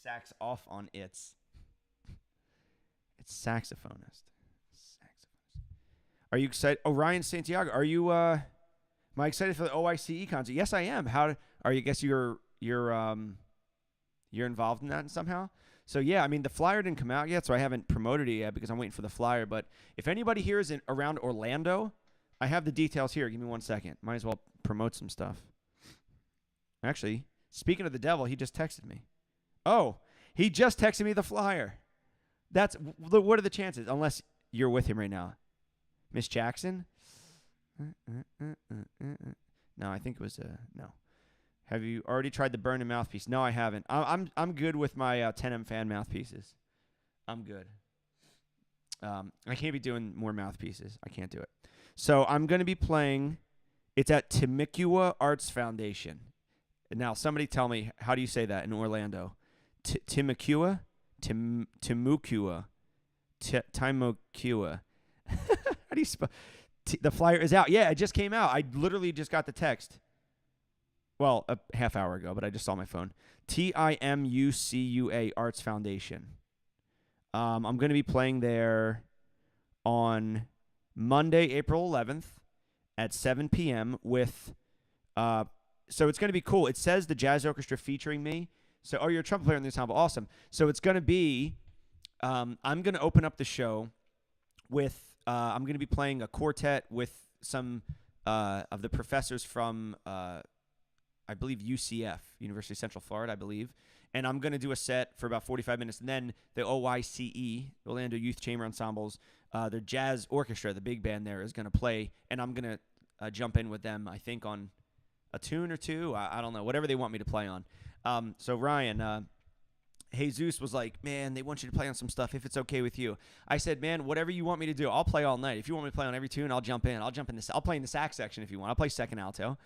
Sax off on its. It's saxophonist. Are you excited? Oh, Ryan Santiago, are you? Am I excited for the OICE concert? Yes, I am. How are you? I guess you're involved in that somehow. So yeah, I mean the flyer didn't come out yet, so I haven't promoted it yet because I'm waiting for the flyer. But if anybody here is around Orlando, I have the details here. Give me 1 second. Might as well promote some stuff. Actually, speaking of the devil, he just texted me. Oh, he just texted me the flyer. What are the chances? Unless you're with him right now. Miss Jackson? No, I think it was no. Have you already tried the burn and mouthpiece? No, I haven't. I'm good with my 10M fan mouthpieces. I'm good. I can't be doing more mouthpieces. I can't do it. So I'm going to be playing. It's at Temecula Arts Foundation. Now, somebody tell me, how do you say that in Orlando? Temecula? Temecula. Timocua. How do you spell? The flyer is out. Yeah, it just came out. I literally just got the text. Well, a half hour ago, but I just saw my phone. Timucua Arts Foundation. I'm going to be playing there on Monday, April 11th at 7 p.m. with, so it's going to be cool. It says the jazz orchestra featuring me. So, oh, you're a trumpet player in the ensemble. Awesome. So it's going to be, I'm going to open up the show with, I'm going to be playing a quartet with some of the professors from, I believe, UCF, University of Central Florida, I believe. And I'm going to do a set for about 45 minutes. And then the OYCE, Orlando Youth Chamber Ensembles, the jazz orchestra, the big band there, is going to play. And I'm going to jump in with them, I think, on a tune or two. I don't know, whatever they want me to play on. So Ryan, Jesus was like, man, they want you to play on some stuff if it's okay with you. I said, man, whatever you want me to do, I'll play all night. If you want me to play on every tune, I'll jump in. I'll play in the sax section if you want. I'll play second alto.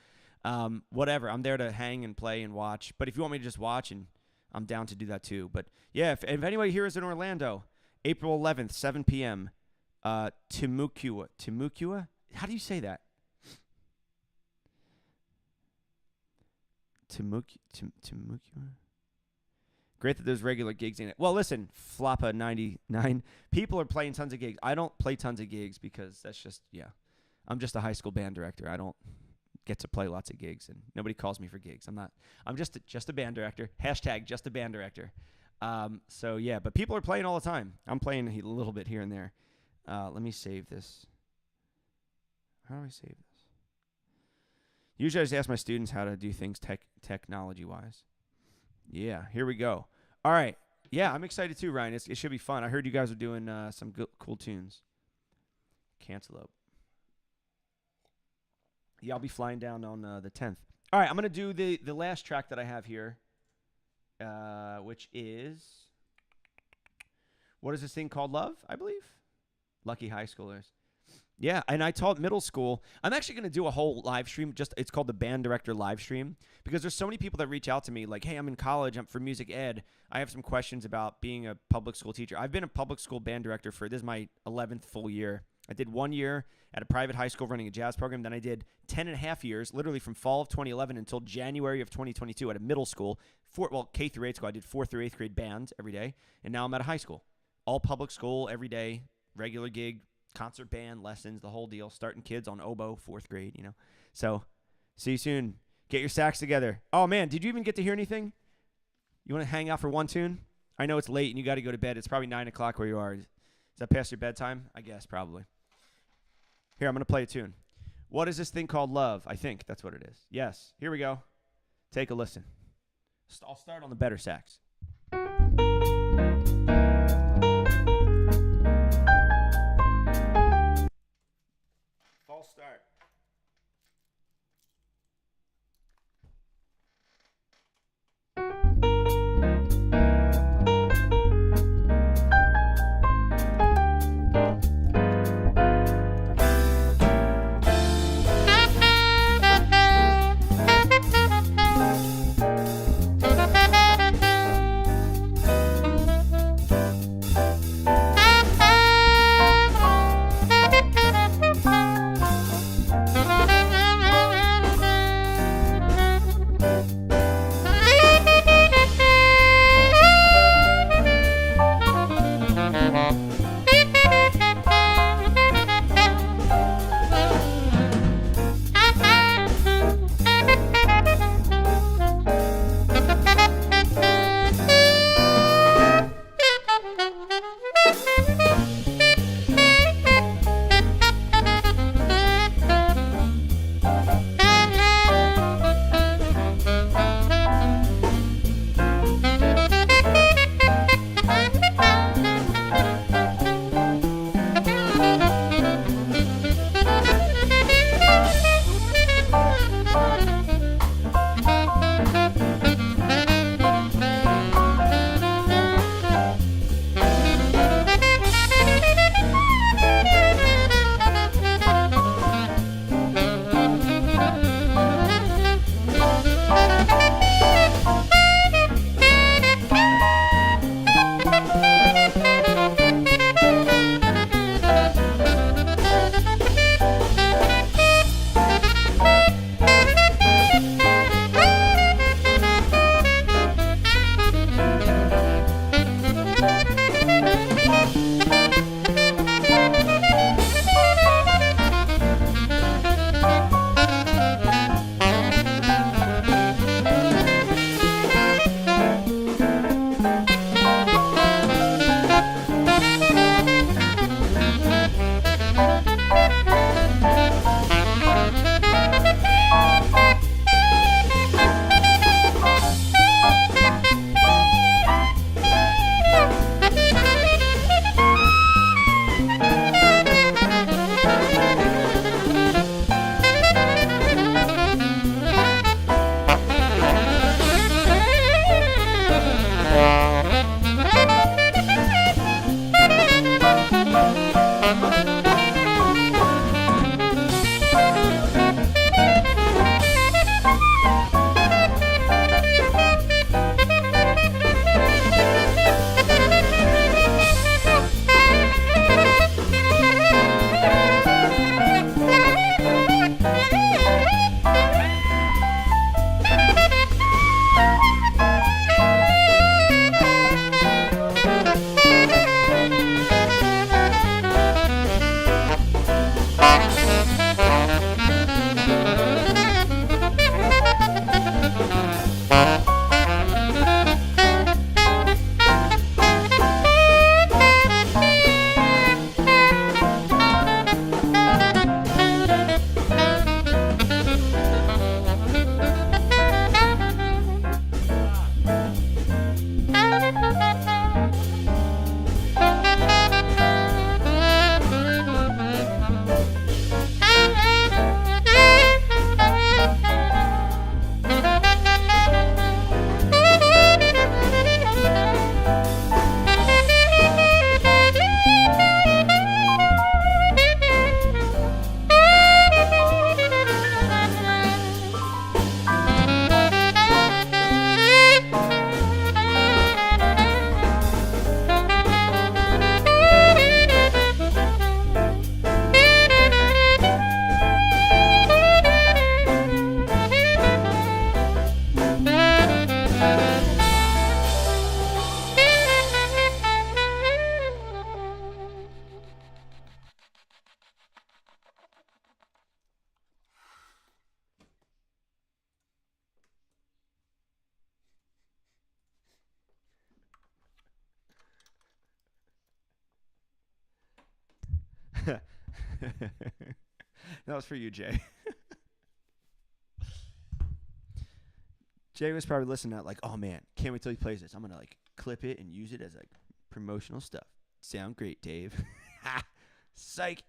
Whatever. I'm there to hang and play and watch. But if you want me to just watch, and I'm down to do that too. But yeah, if anybody here is in Orlando, April 11th, 7 p.m., Temecula. Temecula? How do you say that? Temecula? Great that there's regular gigs in it. Well, listen, Floppa 99. People are playing tons of gigs. I don't play tons of gigs because that's just, yeah. I'm just a high school band director. I don't get to play lots of gigs, and nobody calls me for gigs. I'm just a band director. Hashtag just a band director. So, yeah, but people are playing all the time. I'm playing a little bit here and there. Let me save this. How do I save this? Usually I just ask my students how to do things technology-wise. Yeah, here we go. All right. Yeah, I'm excited too, Ryan. It should be fun. I heard you guys are doing some cool tunes. Cantaloupe. Yeah, I'll be flying down on the 10th. All right, I'm going to do the last track that I have here, which is, what is this thing called? Love, I believe? Lucky high schoolers. Yeah, and I taught middle school. I'm actually going to do a whole live stream. It's called the Band Director Live Stream, because there's so many people that reach out to me like, hey, I'm in college. I'm for music ed. I have some questions about being a public school teacher. I've been a public school band director this is my 11th full year. I did 1 year at a private high school running a jazz program. Then I did 10 and a half years, literally from fall of 2011 until January of 2022 at a middle school. K through 8 school. I did 4th through 8th grade bands every day. And now I'm at a high school. All public school every day, regular gig, concert band, lessons, the whole deal. Starting kids on oboe, 4th grade, So, see you soon. Get your sax together. Oh, man, did you even get to hear anything? You want to hang out for one tune? I know it's late and you got to go to bed. It's probably 9 o'clock where you are. Is that past your bedtime? I guess, probably. Here, I'm going to play a tune. What is this thing called? Love. I think that's what it is. Yes. Here we go. Take a listen. I'll start on the BetterSax. False start. That was for you, Jay. Jay was probably listening to that like, oh man, can't wait till he plays this. I'm gonna like clip it and use it as like promotional stuff. Sound great, Dave. Psych.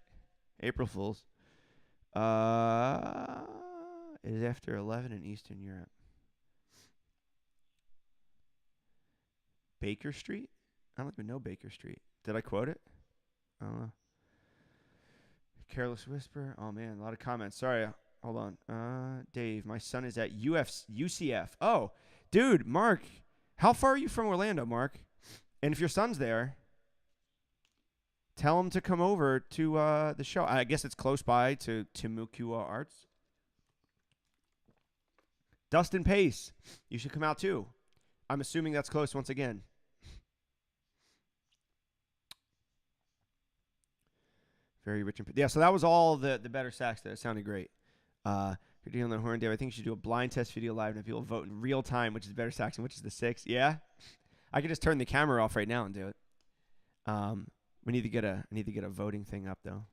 April Fools. It is after 11 in Eastern Europe. Baker Street? I don't even know Baker Street. Did I quote it? I don't know. Careless Whisper. Oh, man, a lot of comments. Sorry. Hold on. Dave, my son is at UCF. Oh, dude, Mark. How far are you from Orlando, Mark? And if your son's there, tell him to come over to the show. I guess it's close by to Timucua Arts. Dustin Pace. You should come out, too. I'm assuming that's close once again. Very rich. Yeah, so that was all the BetterSax there. It sounded great. You're dealing on the horn, Dave. I think you should do a blind test video live and have people vote in real time, which is BetterSax and which is the 6. Yeah? I could just turn the camera off right now and do it. I need to get a voting thing up, though.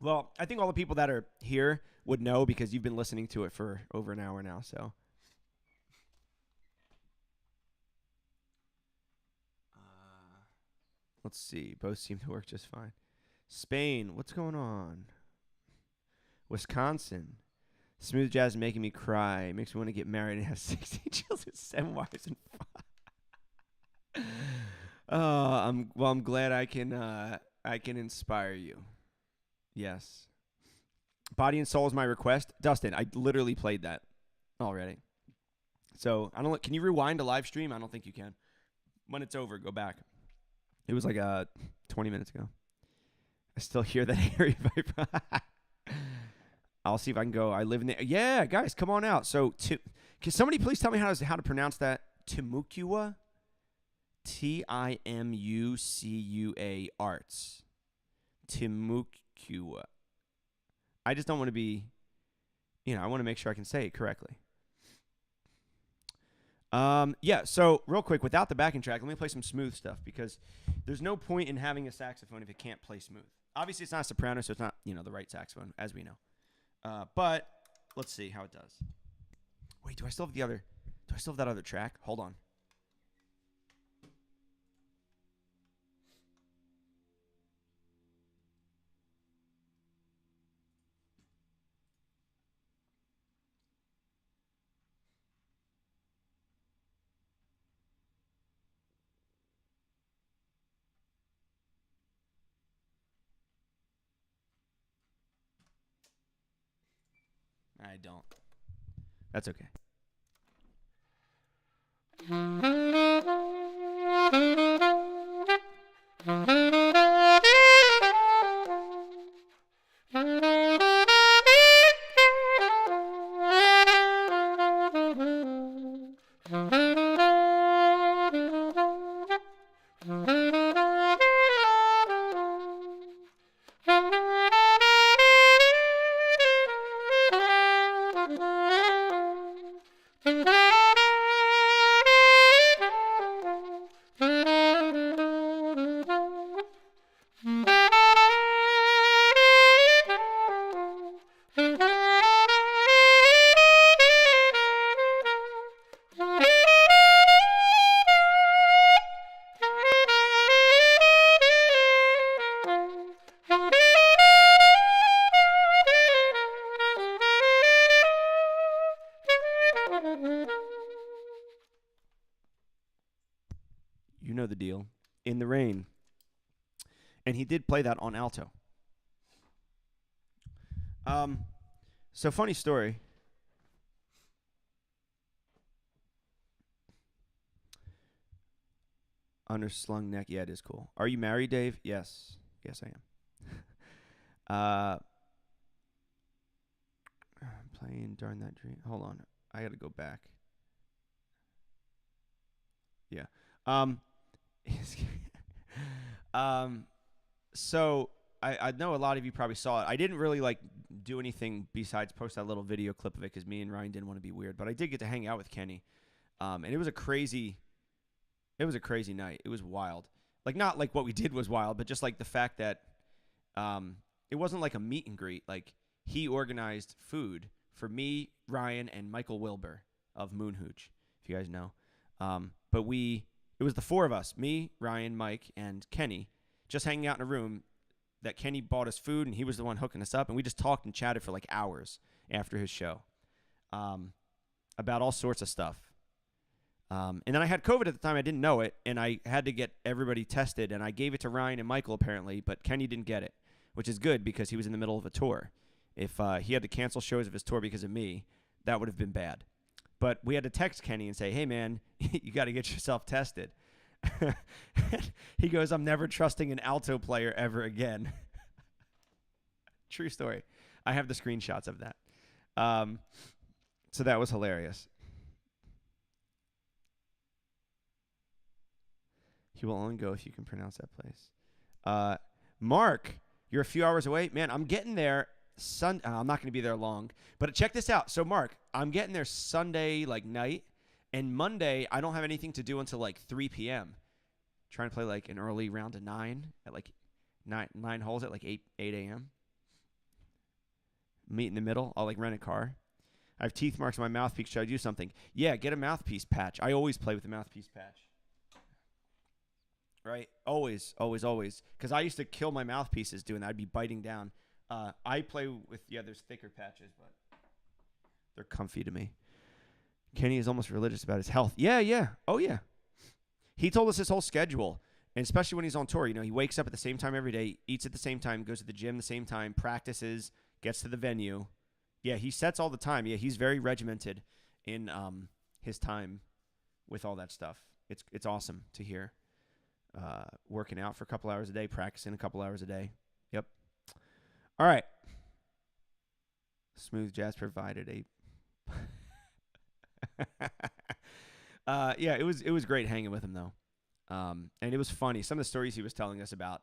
Well, I think all the people that are here would know because you've been listening to it for over an hour now, so. Let's see. Both seem to work just fine. Spain, what's going on? Wisconsin. Smooth jazz is making me cry. Makes me want to get married and have 16 children, 7 wives, and 5. I'm glad I can inspire you. Yes. Body and Soul is my request. Dustin, I literally played that already. So I don't. Can you rewind a live stream? I don't think you can. When it's over, go back. It was like 20 minutes ago. I still hear that airy vibe. I'll see if I can go. I live in the. Yeah, guys, come on out. So, can somebody please tell me how to pronounce that? Timucua. Timucua Arts. Timucua. I just don't want to be. I want to make sure I can say it correctly. Yeah, so real quick, without the backing track, let me play some smooth stuff because there's no point in having a saxophone if it can't play smooth. Obviously, it's not a soprano, so it's not, the right saxophone, as we know. But let's see how it does. Wait, do I still have that other track? Hold on. I don't. That's okay. You know the deal. In the Rain. And he did play that on alto. So funny story. Underslung neck. Yeah, it is cool. Are you married, Dave? Yes. Yes, I am. Playing Darn That Dream. Hold on. I got to go back. Yeah. So I know a lot of you probably saw it. I didn't really do anything besides post that little video clip of it because me and Ryan didn't want to be weird. But I did get to hang out with Kenny, and it was a crazy night. It was wild. Like, not like what we did was wild, but just like the fact that it wasn't like a meet and greet. Like, he organized food for me, Ryan, and Michael Wilbur of Moon Hooch, if you guys know. But it was the four of us, me, Ryan, Mike, and Kenny, just hanging out in a room that Kenny bought us food, and he was the one hooking us up, and we just talked and chatted for like hours after his show about all sorts of stuff. And then I had COVID at the time. I didn't know it, and I had to get everybody tested, and I gave it to Ryan and Michael apparently, but Kenny didn't get it, which is good because he was in the middle of a tour. If he had to cancel shows of his tour because of me, that would have been bad. But we had to text Kenny and say, hey, man, you got to get yourself tested. He goes, I'm never trusting an alto player ever again. True story. I have the screenshots of that. So that was hilarious. He will only go if you can pronounce that place. Mark, you're a few hours away. Man, I'm getting there. I'm not going to be there long. But check this out. So, Mark, I'm getting there Sunday like night. And Monday, I don't have anything to do until like 3 p.m. Trying to play like an early round of 9 at like nine holes at like 8 a.m. Meet in the middle. I'll like rent a car. I have teeth marks on my mouthpiece. Should I do something? Yeah, get a mouthpiece patch. I always play with a mouthpiece patch. Right? Always, always, always. Because I used to kill my mouthpieces doing that. I'd be biting down. I play with, there's thicker patches, but they're comfy to me. Kenny is almost religious about his health. Yeah. Oh, yeah. He told us his whole schedule, and especially when he's on tour. You know, he wakes up at the same time every day, eats at the same time, goes to the gym the same time, practices, gets to the venue. Yeah, he sets all the time. Yeah, he's very regimented in his time with all that stuff. It's awesome to hear. Working out for a couple hours a day, practicing a couple hours a day. Yep. All right. Smooth Jazz provided a... yeah, it was great hanging with him, though. And it was funny. Some of the stories he was telling us about,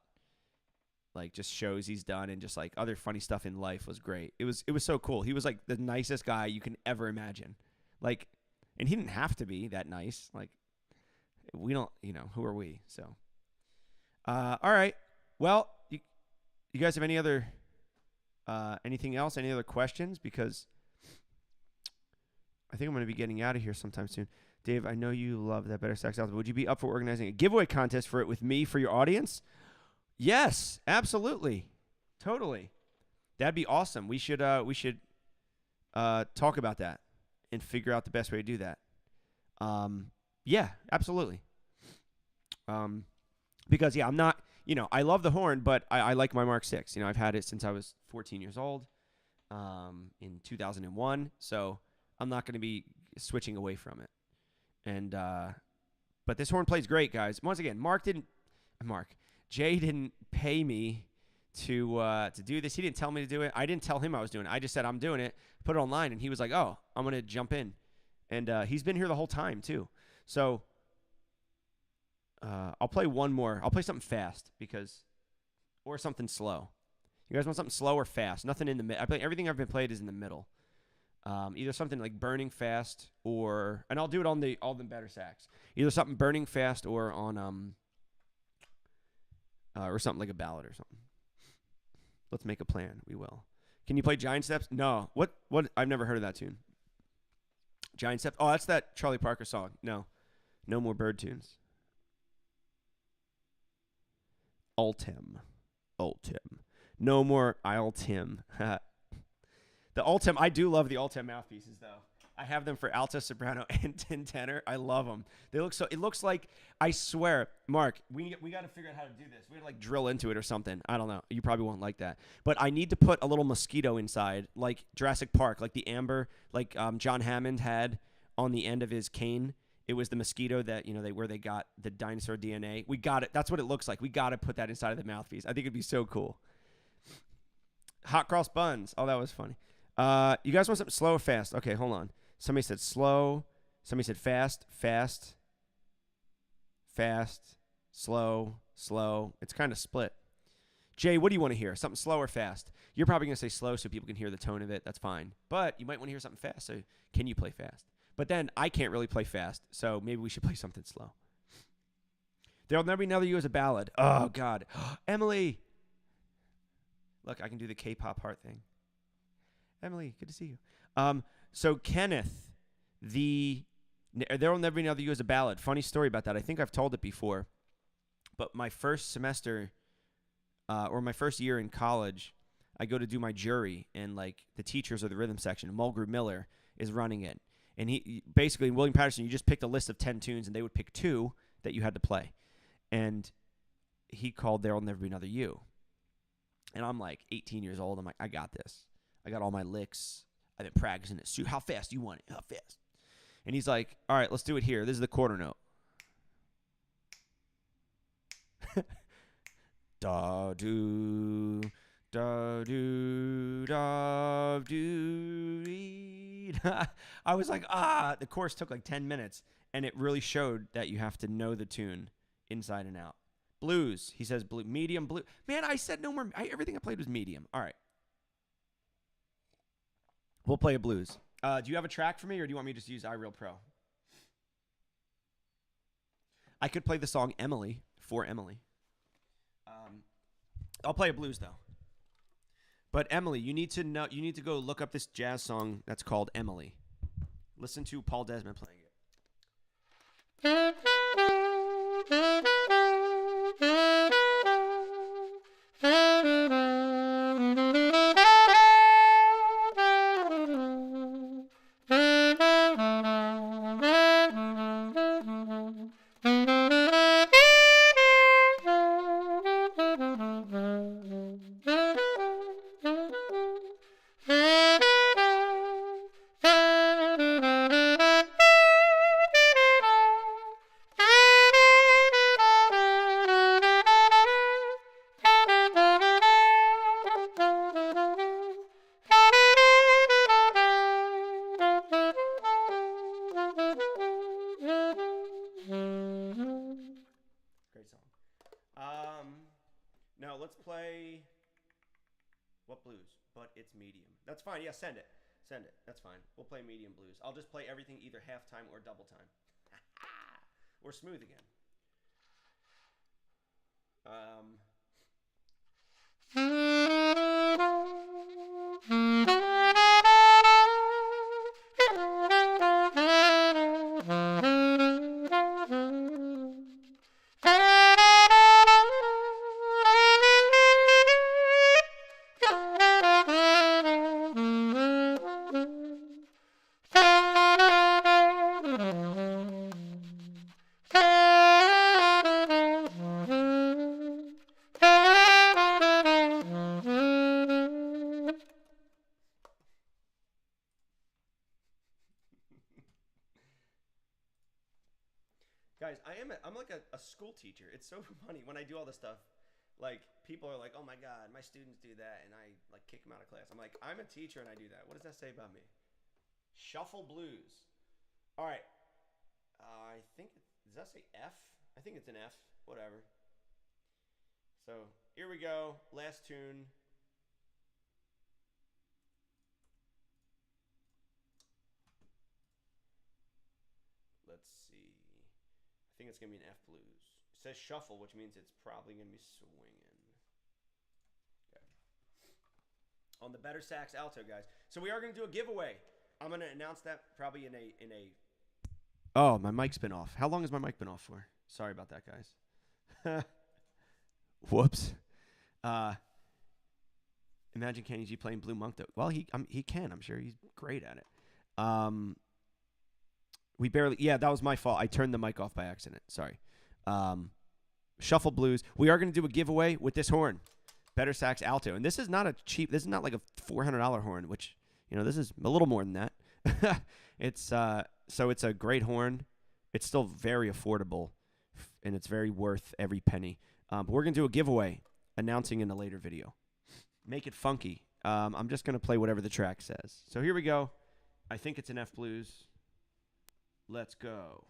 like, just shows he's done and just, like, other funny stuff in life was great. It was so cool. He was, like, the nicest guy you can ever imagine. Like, and he didn't have to be that nice. Like, we don't, who are we? So, all right. Well, you guys have any other... anything else? Any other questions? Because I think I'm going to be getting out of here sometime soon. Dave, I know you love that BetterSax album. Would you be up for organizing a giveaway contest for it with me for your audience? Yes, absolutely. Totally. That'd be awesome. We should talk about that and figure out the best way to do that. Yeah, absolutely. Because, I'm not... I love the horn, but I like my Mark 6. I've had it since I was 14 years old in 2001, so I'm not going to be switching away from it. And but this horn plays great, guys. Once again, Jay didn't pay me to do this. He didn't tell me to do it. I didn't tell him I was doing it. I just said I'm doing it, put it online, and he was like, oh, I'm going to jump in. And he's been here the whole time, too. So... I'll play one more. I'll play something fast or something slow. You guys want something slow or fast? Nothing in the middle. Everything I've been played is in the middle. Either something like burning fast and I'll do it on all the BetterSax. Either something burning fast or on or something like a ballad or something. Let's make a plan. We will. Can you play Giant Steps? No. What? I've never heard of that tune. Giant Steps. Oh, that's that Charlie Parker song. No more bird tunes. Ultim. No more Ultim. The Ultim, I do love the Ultim mouthpieces, though. I have them for alto, soprano, and tenor. I love them. They look it looks like, I swear, Mark, we got to figure out how to do this. We got to, like, drill into it or something. I don't know. You probably won't like that. But I need to put a little mosquito inside, like Jurassic Park, like the amber, like John Hammond had on the end of his cane. It was the mosquito that, where they got the dinosaur DNA. We got it. That's what it looks like. We got to put that inside of the mouthpiece. I think it'd be so cool. Hot cross buns. Oh, that was funny. You guys want something slow or fast? Okay, hold on. Somebody said slow. Somebody said fast, slow. It's kind of split. Jay, what do you want to hear? Something slow or fast? You're probably going to say slow so people can hear the tone of it. That's fine. But you might want to hear something fast. So can you play fast? But then I can't really play fast, so maybe we should play something slow. There'll Never Be Another You is a ballad. Oh, God. Emily. Look, I can do the K-pop heart thing. Emily, good to see you. So Kenneth, There'll Never Be Another You is a ballad. Funny story about that. I think I've told it before. But my first semester, or my first year in college, I go to do my jury, and like the teachers of the rhythm section, Mulgrew Miller is running it. And he basically, in William Patterson, you just picked a list of 10 tunes, and they would pick 2 that you had to play. And he called There'll Never Be Another You. And I'm like 18 years old. I'm like, I got this. I got all my licks. I've been practicing it. So how fast do you want it? How fast? And he's like, all right, let's do it here. This is the quarter note. Da do da do da do. I was like, the course took like 10 minutes, and it really showed that you have to know the tune inside and out. Blues, he says blue, medium blue. Man, I said no more. Everything I played was medium. All right. We'll play a blues. Do you have a track for me, or do you want me to just use iReal Pro? I could play the song Emily for Emily. I'll play a blues, though. But Emily, you need to go look up this jazz song that's called Emily. Listen to Paul Desmond playing it. No, let's play what blues? But it's medium. That's fine. Yeah, send it. Send it. That's fine. We'll play medium blues. I'll just play everything either halftime or double time. Or smooth again. Guys, I'm like a school teacher. It's so funny when I do all this stuff. Like, people are like, oh my God, my students do that, and I like kick them out of class. I'm like, I'm a teacher and I do that. What does that say about me? Shuffle blues. All right. I think, does that say F? I think it's an F. Whatever. So here we go. Last tune. Let's see. I think it's going to be an F blues. It says shuffle, which means it's probably going to be swinging. Okay. On the BetterSax alto, guys. So we are going to do a giveaway. I'm going to announce that probably in a. Oh, my mic's been off. How long has my mic been off for? Sorry about that, guys. Whoops. Imagine Kenny G playing Blue Monk, though. Well, he can. I'm sure he's great at it. We barely. Yeah, that was my fault. I turned the mic off by accident. Sorry. Shuffle blues. We are going to do a giveaway with this horn, BetterSax alto, and this is not a cheap. This is not like a $400 horn, which this is a little more than that. It's so it's a great horn. It's still very affordable, and it's very worth every penny. But we're going to do a giveaway, announcing in a later video. Make it funky. I'm just going to play whatever the track says. So here we go. I think it's an F blues. Let's go.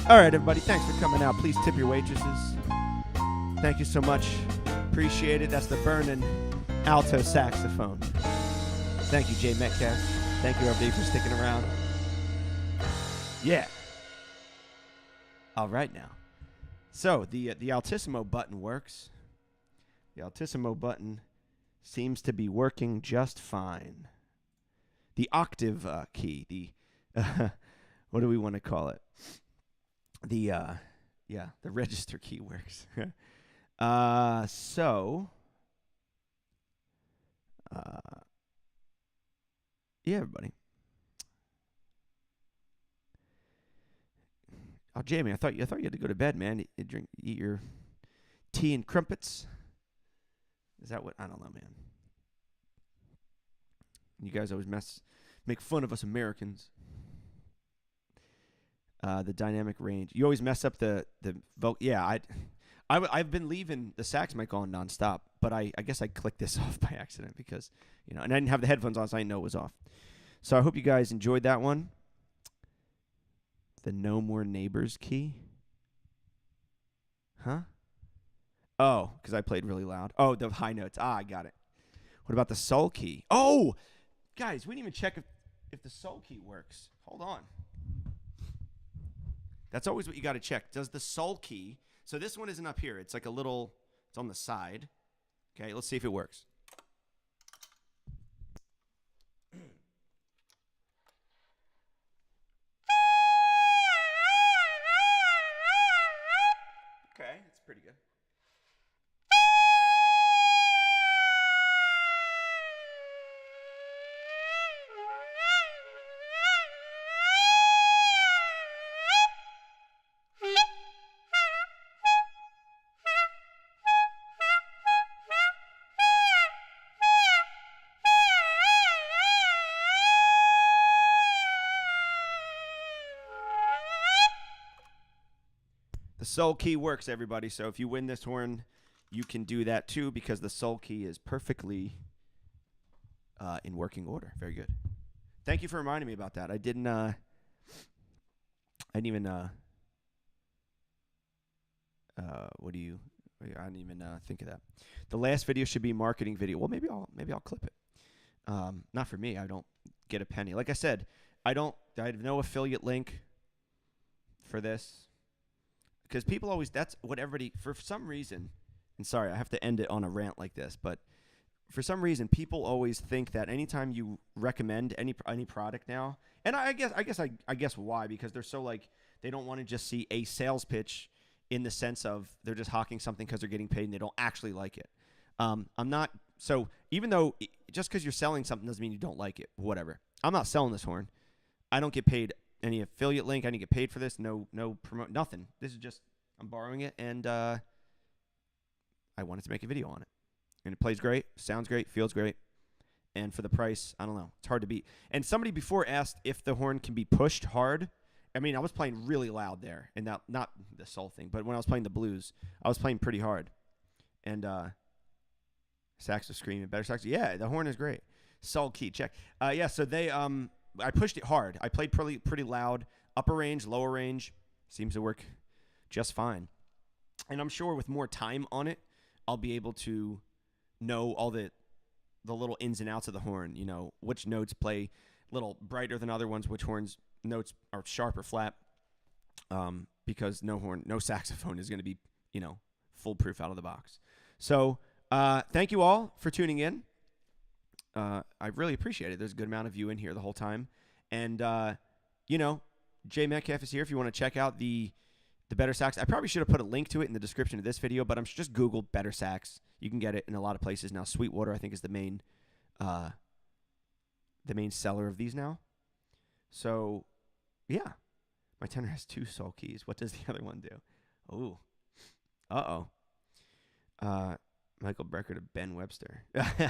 All right, everybody. Thanks for coming out. Please tip your waitresses. Thank you so much. Appreciate it. That's the Burnin' alto saxophone. Thank you, Jay Metcalf. Thank you, RB, for sticking around. Yeah. All right now. So the Altissimo button works. The Altissimo button seems to be working just fine. The octave key, the what do we want to call it? The register key works. Yeah, everybody. Oh, Jamie, I thought you had to go to bed, man. Eat your tea and crumpets. Is that what? I don't know, man. You guys always make fun of us Americans. The dynamic range. You always mess up the vocal. Yeah, I've been leaving the sax mic on nonstop, but I guess I clicked this off by accident because, and I didn't have the headphones on, so I didn't know it was off. So I hope you guys enjoyed that one. The No More Neighbors key. Huh? Oh, because I played really loud. Oh, the high notes. I got it. What about the soul key? Oh, guys, we didn't even check if the soul key works. Hold on. That's always what you got to check. Does the soul key, so this one isn't up here. It's like a little, it's on the side. Okay, let's see if it works. Okay, it's pretty good. The soul key works, everybody. So if you win this horn, you can do that too because the soul key is perfectly in working order. Very good. Thank you for reminding me about that. I didn't even think of that. The last video should be marketing video. Well, maybe I'll clip it. Not for me. I don't get a penny. Like I said, I have no affiliate link for this. Because people always, that's what everybody, for some reason, and sorry, I have to end it on a rant like this, but for some reason, people always think that anytime you recommend any product now, and I guess why, because they're so like, they don't want to just see a sales pitch in the sense of they're just hawking something because they're getting paid and they don't actually like it. So even though, just because you're selling something doesn't mean you don't like it, whatever. I'm not selling this horn. I don't get paid any affiliate link. I didn't get paid for this. No promote, nothing. This is just, I'm borrowing it, and I wanted to make a video on it. And it plays great, sounds great, feels great. And for the price, I don't know. It's hard to beat. And somebody before asked if the horn can be pushed hard. I mean, I was playing really loud there. And not the soul thing, but when I was playing the blues, I was playing pretty hard. And sax was screaming. BetterSax. Yeah, the horn is great. Soul key, check. So they... I pushed it hard. I played pretty loud. Upper range, lower range. Seems to work just fine. And I'm sure with more time on it, I'll be able to know all the little ins and outs of the horn. You know, which notes play a little brighter than other ones, which notes are sharp or flat. Because no saxophone is going to be, foolproof out of the box. So thank you all for tuning in. I really appreciate it. There's a good amount of you in here the whole time. And, Jay Metcalf is here if you want to check out the BetterSax. I probably should have put a link to it in the description of this video, but I'm just Google BetterSax. You can get it in a lot of places now. Sweetwater, I think, is the main seller of these now. So, yeah. My tenor has 2 soul keys. What does the other one do? Ooh. Uh-oh. Michael Brecker to Ben Webster.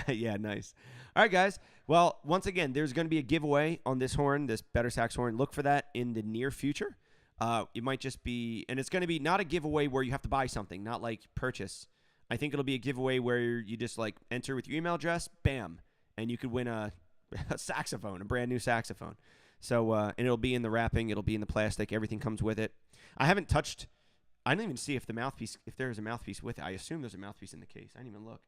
Yeah, nice. All right, guys. Well, once again, there's going to be a giveaway on this horn, this BetterSax horn. Look for that in the near future. It might just be, and it's going to be not a giveaway where you have to buy something, not like purchase. I think it'll be a giveaway where you just like enter with your email address, bam, and you could win a saxophone, a brand new saxophone. So, and it'll be in the wrapping. It'll be in the plastic. Everything comes with it. I didn't even see if there's a mouthpiece with it. I assume there's a mouthpiece in the case. I didn't even look.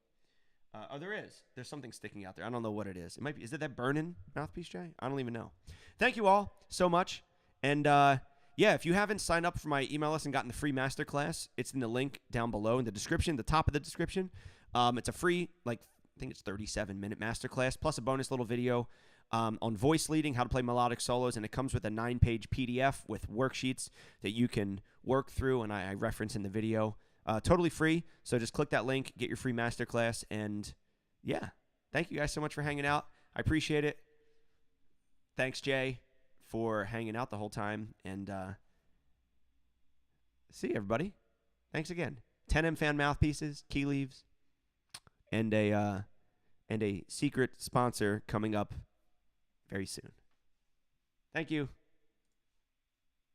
There is. There's something sticking out there. I don't know what it is. It might be. Is it that burning mouthpiece, Jay? I don't even know. Thank you all so much. And yeah, if you haven't signed up for my email list and gotten the free masterclass, it's in the link down below in the description, the top of the description. It's a free, I think it's 37-minute masterclass plus a bonus little video on voice leading, how to play melodic solos, and it comes with a 9-page PDF with worksheets that you can work through, and I reference in the video. Totally free, so just click that link, get your free masterclass, and yeah, thank you guys so much for hanging out. I appreciate it. Thanks, Jay, for hanging out the whole time, and see you, everybody. Thanks again. 10M fan mouthpieces, key leaves, and a secret sponsor coming up very soon. Thank you.